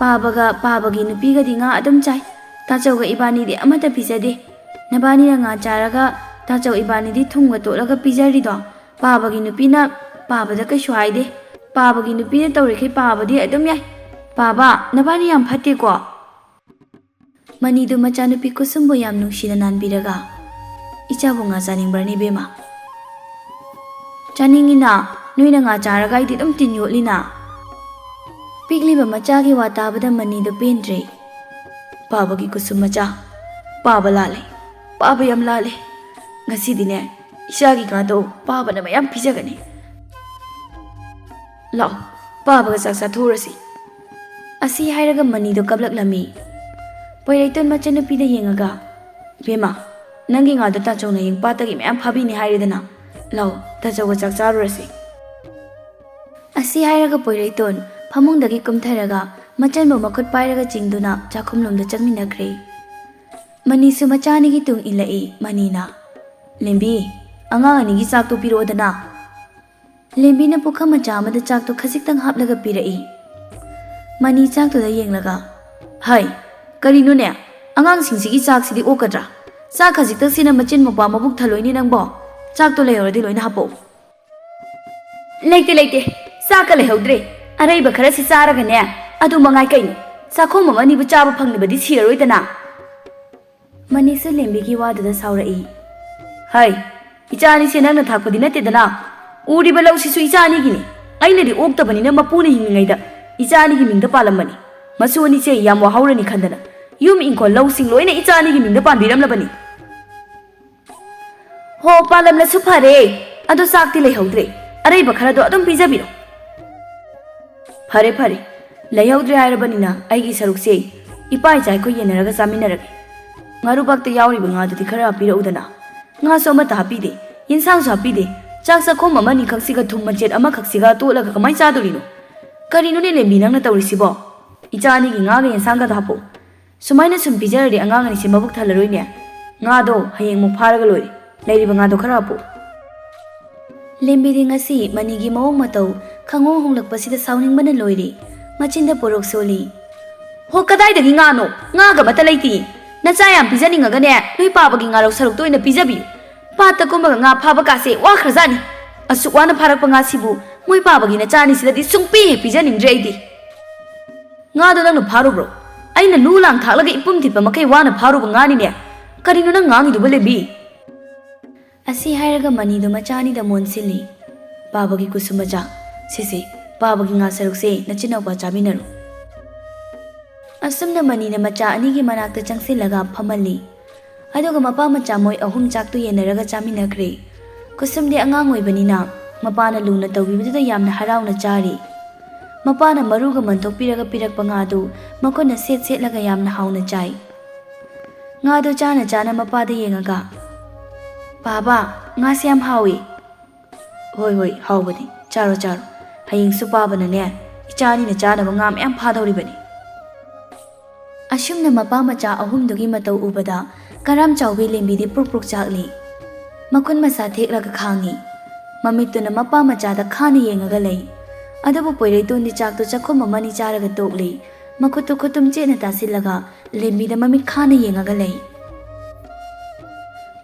ꯄꯥꯕꯒ ꯄꯥꯕꯒꯤ ꯅꯨꯄꯤꯒꯗꯤ ꯉꯥ ꯑꯗꯨꯝ ꯆꯥꯏ, ꯇꯥꯆꯧꯒ ꯏꯕꯥꯅꯤꯗꯤ ꯑꯃꯠꯇ ꯄꯤꯖꯗꯦ꯫ ꯅꯕꯥꯅꯤꯅ ꯉꯥ ꯆꯥꯔꯒ ꯇꯥꯆꯧ ꯏꯕꯥꯅꯤꯗꯤ ꯊꯨꯝꯒ ꯇꯣꯠꯂꯒ ꯄꯤꯖꯔꯤꯗꯣ, ꯄꯥꯕꯒꯤ ꯅꯨꯄꯤꯅ ꯄꯥꯕꯗ ꯀꯩꯁꯨ ꯍꯥꯏꯗꯦ꯫ ꯄꯥꯕꯒꯤ ꯅꯨꯄꯤꯅ ꯇꯧꯔꯤꯈꯩ ꯄꯥꯕꯗꯤ ꯑꯗꯨꯝ ꯌꯥꯏ꯫ ꯄꯥꯕ, ꯅꯕꯥꯅꯤ ꯌꯥꯝ ꯐꯠꯇꯦꯀꯣ꯫ ꯃꯅꯤꯗꯨ ꯃꯆꯥꯅꯨꯄꯤ ꯀꯨꯁꯨꯝꯕꯨ ꯌꯥꯝ ꯅꯨꯡꯁꯤꯅ ꯅꯥꯟꯕꯤꯔꯒ, ꯏꯆꯥꯕꯨ ꯉꯥ ꯆꯥꯅꯤꯡꯕ꯭ꯔꯅꯦ ꯏꯕꯦꯝꯃ? ꯆꯥꯅꯤꯡꯉꯤꯅ, ꯅꯣꯏꯅ ꯉꯥ ꯆꯥꯔꯒ ꯑꯩꯗꯤ ꯑꯗꯨꯝ ꯇꯤꯟ ꯌꯣꯠꯂꯤꯅ꯫ ꯄꯤꯛꯂꯤꯕ ꯃꯆꯥꯒꯤ ꯋꯥ ꯇꯥꯕꯗ ꯃꯅꯤꯗꯨ ꯄꯦꯟꯗ꯭ꯔꯦ꯫ ꯄꯥꯕꯒꯤ ꯀꯨꯁꯨꯝ ꯃꯆꯥ, ꯄꯥꯕ ꯂꯥꯜꯂꯦ, ꯄꯥꯕ ꯌꯥꯝ ꯂꯥꯜꯂꯦ꯫ ꯉꯁꯤꯗꯤꯅꯦ, ꯏꯆꯥꯒꯤ ꯉꯥꯗꯣ ꯄꯥꯕꯅ ꯃꯌꯥꯝ ꯄꯤꯖꯒꯅꯤ꯫ ꯂꯥꯛꯑꯣ, ꯄꯥꯕꯒ ꯆꯥꯛ ꯆꯥꯊꯣꯛꯎꯔꯁꯤ꯫ ꯑꯁꯤ ꯍꯥꯏꯔꯒ ꯃꯅꯤꯗꯨ ꯀꯞꯂꯛꯂꯝꯃꯤ꯫ ꯄꯣꯏꯔꯩꯇꯣꯟ ꯃꯆꯟꯅꯨꯄꯤꯗ ꯌꯦꯡꯉꯒ, ꯏꯕꯦꯝꯃ, ꯅꯪꯒꯤ ꯉꯥꯗꯣ ꯇꯥꯆꯧꯅ ꯍꯌꯦꯡ ꯄꯥꯠꯇꯒꯤ ꯃꯌꯥꯝ ꯐꯥꯕꯤꯅꯤ ꯍꯥꯏꯔꯦꯗꯅ, ꯂꯥꯛꯑꯣ, ꯇꯥꯆꯧꯒ ꯆꯥꯛ ꯆꯥꯔꯨꯔꯁꯤ꯫ ꯑꯁꯤ ꯍꯥꯏꯔꯒ ꯄꯣꯏꯔꯩꯇꯣꯟ ꯐꯃꯨꯡꯗꯒꯤ ꯀꯨꯝꯊꯔꯒ ꯃꯆꯟꯕꯨ ꯃꯈꯨꯠ ꯄꯥꯏꯔꯒ ꯆꯤꯡꯗꯨꯅ ꯆꯥꯛꯈꯨꯝꯂꯣꯝꯗ ꯆꯪꯃꯤꯟꯅꯈ꯭ꯔꯦ꯫ ꯃꯅꯤꯁꯨ ꯃꯆꯥ ꯑꯅꯤꯒꯤ ꯇꯨꯡ ꯏꯜꯂꯛꯏ꯫ ꯃꯅꯤꯅ, ꯂꯦꯝꯕꯤ, ꯑꯉꯥꯡ ꯑꯅꯤꯒꯤ ꯆꯥꯛꯇꯣ ꯄꯤꯔꯛꯑꯣꯗꯅ꯫ ꯂꯦꯝꯕꯤꯅ ꯄꯨꯈꯝ ꯃꯆꯥ ꯑꯃꯗ ꯆꯥꯛꯇꯣ ꯈꯖꯤꯛꯇꯪ ꯍꯥꯞꯂꯒ ꯄꯤꯔꯛꯏ꯫ ꯃꯅꯤ ꯆꯥꯛꯇꯨꯗ ꯌꯦꯡꯂꯒ, ꯍꯩ, ꯀꯔꯤꯅꯣꯅꯦ, ꯑꯉꯥꯡꯁꯤꯡꯁꯤꯒꯤ ꯆꯥꯛꯁꯤꯗꯤ ꯑꯣꯛꯀꯗ꯭ꯔꯥ? ꯆꯥꯛ ꯈꯖꯤꯛꯇꯪꯁꯤꯅ ꯃꯆꯤꯟ ꯃꯧꯄꯥ ꯃꯕꯨꯛ ꯊꯜꯂꯣꯏꯅꯦ ꯅꯪꯕꯣ꯫ ꯆꯥꯛꯇꯣ ꯂꯩꯍꯧꯔꯗꯤ ꯂꯣꯏꯅ ꯍꯥꯞꯄꯛꯎ꯫ ꯂꯩꯇꯦ, ꯆꯥꯛꯀ ꯂꯩꯍꯧꯗ꯭ꯔꯦ꯫ ꯑꯔꯩꯕ ꯈꯔꯁꯤ ꯆꯥꯔꯒꯅꯦ, ꯑꯗꯨ ꯃꯉꯥꯏ ꯀꯩꯅꯣ, ꯆꯥꯛꯈꯣꯝ ꯑꯃ ꯑꯅꯤꯕꯨ ꯆꯥꯕ ꯐꯪꯂꯕꯗꯤ ꯁꯤꯔꯔꯣꯏꯗꯅ꯫ ꯃꯅꯤꯁꯨ ꯂꯦꯝꯕꯤꯒꯤ ꯋꯥꯗꯨꯗ ꯁꯥꯎꯔꯛꯏ꯫ ꯍꯩ, ꯏꯆꯥ ꯑꯅꯤꯁꯦ ꯅꯪꯅ ꯊꯥꯛꯄꯗꯤ ꯅꯠꯇꯦꯗꯅ, ꯎꯔꯤꯕ ꯂꯧꯁꯤꯁꯨ ꯏꯆꯥ ꯑꯅꯤꯒꯤꯅꯤ꯫ ꯑꯩꯅꯗꯤ ꯑꯣꯛꯇꯕꯅꯤꯅ ꯃꯄꯨꯅ ꯍꯤꯡꯂꯤꯉꯩꯗ ꯏꯆꯥ ꯑꯅꯤꯒꯤ ꯃꯤꯡꯗ ꯄꯥꯜꯂꯝꯕꯅꯤ꯫ ꯃꯁꯨ ꯑꯅꯤꯁꯦ ꯌꯥꯝ ꯋꯥꯍꯧꯔꯅꯤ ꯈꯟꯗꯅ ꯌꯨꯝ ꯏꯪꯈꯣꯜ ꯂꯧꯁꯤꯡ ꯂꯣꯏꯅ ꯏꯆꯥ ꯑꯅꯤꯒꯤ ꯃꯤꯡꯗ ꯄꯥꯟꯕꯤꯔꯝꯂꯕꯅꯤ꯫ ꯍꯣ, ꯄꯥꯜꯂꯝꯂꯁꯨ ꯐꯔꯦ, ꯑꯗꯣ ꯆꯥꯛꯇꯤ ꯂꯩꯍꯧꯗ꯭ꯔꯦ, ꯑꯔꯩꯕ ꯈꯔꯗꯣ ꯑꯗꯨꯝ ꯄꯤꯖꯕꯤꯔꯣ꯫ ꯐꯔꯦ, ꯂꯩꯍꯧꯗ꯭ꯔꯦ ꯍꯥꯏꯔꯕꯅꯤꯅ ꯑꯩꯒꯤ ꯁꯔꯨꯛꯁꯦ ꯏꯄꯥ ꯏꯆꯥ ꯑꯩꯈꯣꯏ ꯌꯦꯟꯅꯔꯒ ꯆꯥꯃꯤꯟꯅꯔꯒꯦ꯫ ꯉꯥꯔꯨꯕꯥꯛꯇ ꯌꯥꯎꯔꯤꯕ ꯉꯥꯗꯨꯗꯤ ꯈꯔ ꯍꯥꯞꯄꯤꯔꯛꯎꯗꯅ꯫ ꯉꯥꯁꯨ ꯑꯃꯠꯇ ꯍꯥꯞꯄꯤꯗꯦ, ꯌꯦꯟꯁꯥꯡꯁꯨ ꯍꯥꯞꯄꯤꯗꯦ, ꯆꯥꯛ ꯆꯥꯛꯈꯣꯝ ꯑꯃ ꯑꯅꯤꯈꯛꯁꯤꯒ ꯊꯨꯝ ꯃꯆꯦꯠ ꯑꯃꯈꯛꯁꯤꯒ ꯇꯣꯠꯂꯒ ꯀꯃꯥꯏꯅ ꯆꯥꯗꯣꯔꯤꯅꯣ? ꯀꯔꯤꯅꯣꯅꯦ ꯂꯦꯝꯕꯤ ꯅꯪꯅ ꯇꯧꯔꯤꯁꯤꯕꯣ? ꯏꯆꯥ ꯑꯅꯤꯒꯤ ꯉꯥꯒ ꯌꯦꯟꯁꯥꯡꯒꯗꯣ ꯍꯥꯞꯄꯣ꯫ ꯁꯨꯃꯥꯏꯅ ꯁꯨꯝ ꯄꯤꯖꯔꯗꯤ ꯑꯉꯥꯡ ꯑꯅꯤꯁꯦ ꯃꯕꯨꯛ ꯊꯜꯂꯔꯣꯏꯅꯦ꯫ ꯉꯥꯗꯣ ꯍꯌꯦꯡꯃꯨꯛ ꯐꯥꯔꯒ ꯂꯣꯏꯔꯦ, ꯂꯩꯔꯤꯕ ꯉꯥꯗꯣ ꯈꯔ ꯍꯥꯞꯄꯣ꯫ ꯂꯦꯝꯕꯤꯗꯤ ꯉꯁꯤ ꯃꯅꯤꯒꯤ ꯃꯑꯣꯡ ꯃꯇꯧ ꯈꯪꯍꯣꯡ ꯍꯣꯡꯂꯛꯄꯁꯤꯗ ꯁꯥꯎꯅꯤꯡꯕꯅ ꯂꯣꯏꯔꯦ꯫ ꯃꯆꯤꯟꯗ ꯄꯣꯔꯣꯛ ꯁꯣꯜꯂꯤ꯫ ꯍꯣ, ꯀꯗꯥꯏꯗꯒꯤ ꯉꯥꯅꯣ? ꯉꯥꯒ ꯑꯃꯠꯇ ꯂꯩꯇꯦ꯫ ꯅꯆꯥ ꯌꯥꯝ ꯄꯤꯖꯅꯤꯡꯉꯒꯅꯦ, ꯅꯣꯏ ꯄꯥꯕꯒꯤ ꯉꯥꯔꯧ ꯁꯔꯨꯛꯇꯣ ꯑꯣꯏꯅ ꯄꯤꯖꯕꯤꯌꯨ꯫ ꯄꯥꯠꯇ ꯀꯨꯝꯃꯒ ꯉꯥ ꯐꯥꯕ ꯀꯥꯁꯦ ꯋꯥꯈ꯭ꯔꯖꯥꯠꯅꯤ꯫ ꯑꯁꯨꯛ ꯋꯥꯅ ꯐꯥꯔꯛꯄ ꯉꯥꯁꯤꯕꯨ ꯃꯣꯏ ꯄꯥꯕꯒꯤ ꯅꯆꯥ ꯑꯅꯤꯁꯤꯗꯗꯤ ꯁꯨꯡꯄꯤ ꯍꯦꯛ ꯄꯤꯖꯅꯤꯡꯗ꯭ꯔꯦ ꯑꯩꯗꯤ꯫ ꯉꯥꯗꯣ ꯅꯪꯅ ꯐꯥꯔꯨꯕ꯭ꯔꯣ? ꯑꯩꯅ ꯂꯨ ꯂꯥꯡ ꯊꯥꯛꯂꯒ ꯏꯄꯨꯝ ꯊꯤꯠꯄ ꯃꯈꯩ ꯋꯥꯅ ꯐꯥꯔꯨꯕ ꯉꯥꯅꯤꯅꯦ꯫ ꯀꯔꯤꯅꯣ ꯅꯪ ꯉꯥꯡꯉꯤꯗꯨꯕꯨ ꯂꯦꯝꯕꯤ? ꯑꯁꯤ ꯍꯥꯏꯔꯒ ꯃꯅꯤꯗꯨ ꯃꯆꯥ ꯑꯅꯤꯗ ꯃꯣꯟꯁꯤꯜꯂꯤ꯫ ꯄꯥꯕꯒꯤ ꯀꯨꯁꯨꯝ ꯃꯆꯥ, ꯁꯤꯁꯦ ꯄꯥꯕꯒꯤ ꯉꯥ ꯁꯔꯨꯛꯁꯦ ꯅꯆꯤꯟꯅꯥꯎꯄꯥ ꯆꯥꯃꯤꯟꯅꯔꯣ꯫ ꯑꯁꯨꯝꯅ ꯃꯅꯤꯅ ꯃꯆꯥ ꯑꯅꯤꯒꯤ ꯃꯅꯥꯛꯇ ꯆꯪꯁꯤꯜꯂꯒ ꯐꯝꯍꯜꯂꯤ꯫ ꯑꯗꯨꯒ ꯃꯄꯥ ꯃꯆꯥ ꯃꯣꯏ ꯑꯍꯨꯝ ꯆꯥꯛꯇꯨ ꯌꯦꯟꯅꯔꯒ ꯆꯥꯃꯤꯟꯅꯈ꯭ꯔꯦ꯫ ꯀꯨꯁꯨꯝꯗꯤ ꯑꯉꯥꯡ ꯑꯣꯏꯕꯅꯤꯅ ꯃꯄꯥꯅ ꯂꯨꯅ ꯇꯧꯕꯤꯕꯗꯨꯗ ꯌꯥꯝꯅ ꯍꯔꯥꯎꯅ ꯆꯥꯔꯤ꯫ ꯃꯄꯥꯅ ꯃꯔꯨꯒ ꯃꯟꯊꯣꯛꯄꯤꯔꯒ ꯄꯤꯔꯛꯄ ꯉꯥꯗꯨ ꯃꯈꯨꯠꯅ ꯁꯦꯠꯂꯒ ꯌꯥꯝꯅ ꯍꯥꯎꯅ ꯆꯥꯏ꯫ ꯉꯥꯗꯨ ꯆꯥꯅ ꯃꯄꯥꯗ ꯌꯦꯡꯉꯒ, ꯄꯥꯕ, ꯉꯥꯁꯦ ꯌꯥꯝ ꯍꯥꯎꯏ꯫ ꯍꯣꯏ, ꯍꯥꯎꯕꯅꯤ, ꯆꯥꯔꯣ, ꯍꯌꯦꯡꯁꯨ ꯄꯥꯕꯅꯅꯦ ꯏꯆꯥ ꯑꯅꯤꯅ ꯆꯥꯅꯕ ꯉꯥ ꯃꯌꯥꯝ ꯐꯥꯗꯧꯔꯤꯕꯅꯤ꯫ ꯑꯁꯨꯝꯅ ꯃꯄꯥ ꯃꯆꯥ ꯑꯍꯨꯝꯗꯨꯒꯤ ꯃꯇꯧ ꯎꯕꯗ ꯀꯔꯥꯝ ꯆꯥꯎꯕꯤ ꯂꯦꯝꯕꯤꯗꯤ ꯄ꯭ꯔꯨꯛ ꯄ꯭ꯔꯨꯛ ꯆꯥꯛꯂꯤ꯫ ꯃꯈꯨꯠ ꯃꯁꯥ ꯊꯦꯛꯂꯒ ꯈꯥꯡꯉꯤ꯫ ꯃꯃꯤꯠꯇꯨꯅ ꯃꯄꯥ ꯃꯆꯥꯗ ꯈꯥꯅ ꯌꯦꯡꯉꯒ ꯂꯩ꯫ ꯑꯗꯨꯕꯨ ꯄꯣꯏꯔꯩꯇꯣꯟꯗꯤ ꯆꯥꯛꯇꯨ ꯆꯥꯛꯈꯨꯝ ꯑꯃꯅꯤ ꯆꯥꯔꯒ ꯇꯣꯛꯂꯤ꯫ ꯃꯈꯨꯠꯇꯨ ꯈꯨꯠꯇꯨꯝ ꯆꯦꯠꯅ ꯇꯥꯁꯤꯜꯂꯒ ꯂꯦꯝꯕꯤꯗ ꯃꯃꯤꯠ ꯈꯥꯅ ꯌꯦꯡꯉꯒ ꯂꯩ꯫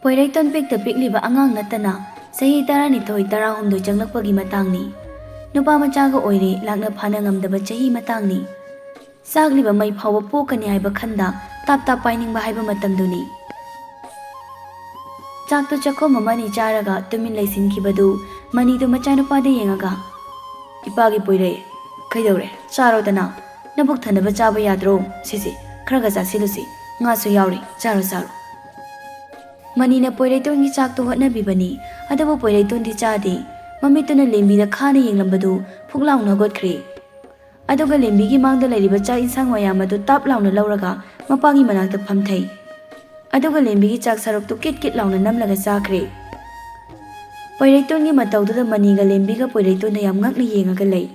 ꯄꯣꯏꯔꯩꯇꯣꯟ ꯄꯤꯛꯇ ꯄꯤꯛꯂꯤꯕ ꯑꯉꯥꯡ ꯅꯠꯇꯅ ꯆꯍꯤ 12-13 ꯆꯪꯂꯛꯄꯒꯤ ꯃꯇꯥꯡꯅꯤ꯫ ꯅꯨꯄꯥ ꯃꯆꯥꯒ ꯑꯣꯏꯔꯦ, ꯂꯥꯛꯅ ꯐꯥꯅ ꯉꯝꯗꯕ ꯆꯍꯤ ꯃꯇꯥꯡꯅꯤ꯫ ꯆꯥꯛꯂꯤꯕ ꯃꯩ ꯐꯥꯎꯕ ꯄꯣꯛꯀꯅꯤ ꯍꯥꯏꯕ ꯈꯟꯗ ꯇꯥꯞ ꯇꯥꯞ ꯄꯥꯏꯅꯤꯡꯕ ꯍꯥꯏꯕ ꯃꯇꯝꯗꯨꯅꯤ꯫ ꯆꯥꯛꯇꯨ ꯆꯥꯛꯈꯨꯝ ꯑꯃꯅꯤ ꯆꯥꯔꯒ ꯇꯨꯃꯤꯟ ꯂꯩꯁꯤꯟꯈꯤꯕꯗꯨ ꯃꯅꯤꯗꯨ ꯃꯆꯥꯅꯨꯄꯥꯗ ꯌꯦꯡꯉꯒ, "ꯏꯄꯥꯒꯤ ꯄꯣꯏꯔꯩ, ꯀꯩꯗꯧꯔꯦ? ꯆꯥꯔꯣꯗꯅ, ꯅꯕꯨꯛ ꯊꯟꯅꯕ ꯆꯥꯕ ꯌꯥꯗ꯭ꯔꯣ? ꯁꯤꯁꯤ ꯈꯔꯒ ꯆꯥꯁꯤꯜꯂꯨꯁꯤ, ꯉꯥꯁꯨ ꯌꯥꯎꯔꯤ, ꯆꯥꯔꯣ ꯆꯥꯔꯣ." ꯃꯅꯤꯅ ꯄꯣꯏꯔꯩꯇꯣꯟꯒꯤ ꯆꯥꯛꯇꯨ ꯍꯣꯠꯅꯕꯤꯕꯅꯤ꯫ ꯑꯗꯨꯕꯨ ꯄꯣꯏꯔꯩꯇꯣꯟꯗꯤ ꯆꯥꯗꯦ꯫ ꯃꯃꯤꯠꯇꯨꯅ ꯂꯦꯝꯕꯤꯗ ꯈꯥꯅ ꯌꯦꯡꯂꯝꯕꯗꯨ ꯐꯨꯛ ꯂꯥꯎꯅ ꯍꯧꯒꯠꯈ꯭ꯔꯦ꯫ ꯑꯗꯨꯒ ꯂꯦꯝꯕꯤꯒꯤ ꯃꯥꯡꯗ ꯂꯩꯔꯤꯕ ꯆꯥꯛ ꯏꯟꯁꯥꯡ ꯃꯌꯥꯝ ꯑꯗꯨ ꯇꯥꯞ ꯂꯥꯎꯅ ꯂꯧꯔꯒ ꯃꯄꯥꯒꯤ ꯃꯅꯥꯛꯇ ꯐꯝꯊꯩ꯫ ꯑꯗꯨꯒ ꯂꯦꯝꯕꯤꯒꯤ ꯆꯥꯛ ꯁꯔꯨꯛꯇꯨ ꯀꯤꯠ ꯀꯤꯠ ꯂꯥꯎꯅ ꯅꯝꯂꯒ ꯆꯥꯈ꯭ꯔꯦ꯫ ꯄꯣꯏꯔꯩꯇꯣꯟꯒꯤ ꯃꯇꯧꯗꯨꯗ ꯃꯅꯤꯒ ꯂꯦꯝꯕꯤꯒ ꯄꯣꯏꯔꯩꯇꯣꯟꯗ ꯌꯥꯝ ꯉꯛꯅ ꯌꯦꯡꯉꯒ ꯂꯩ꯫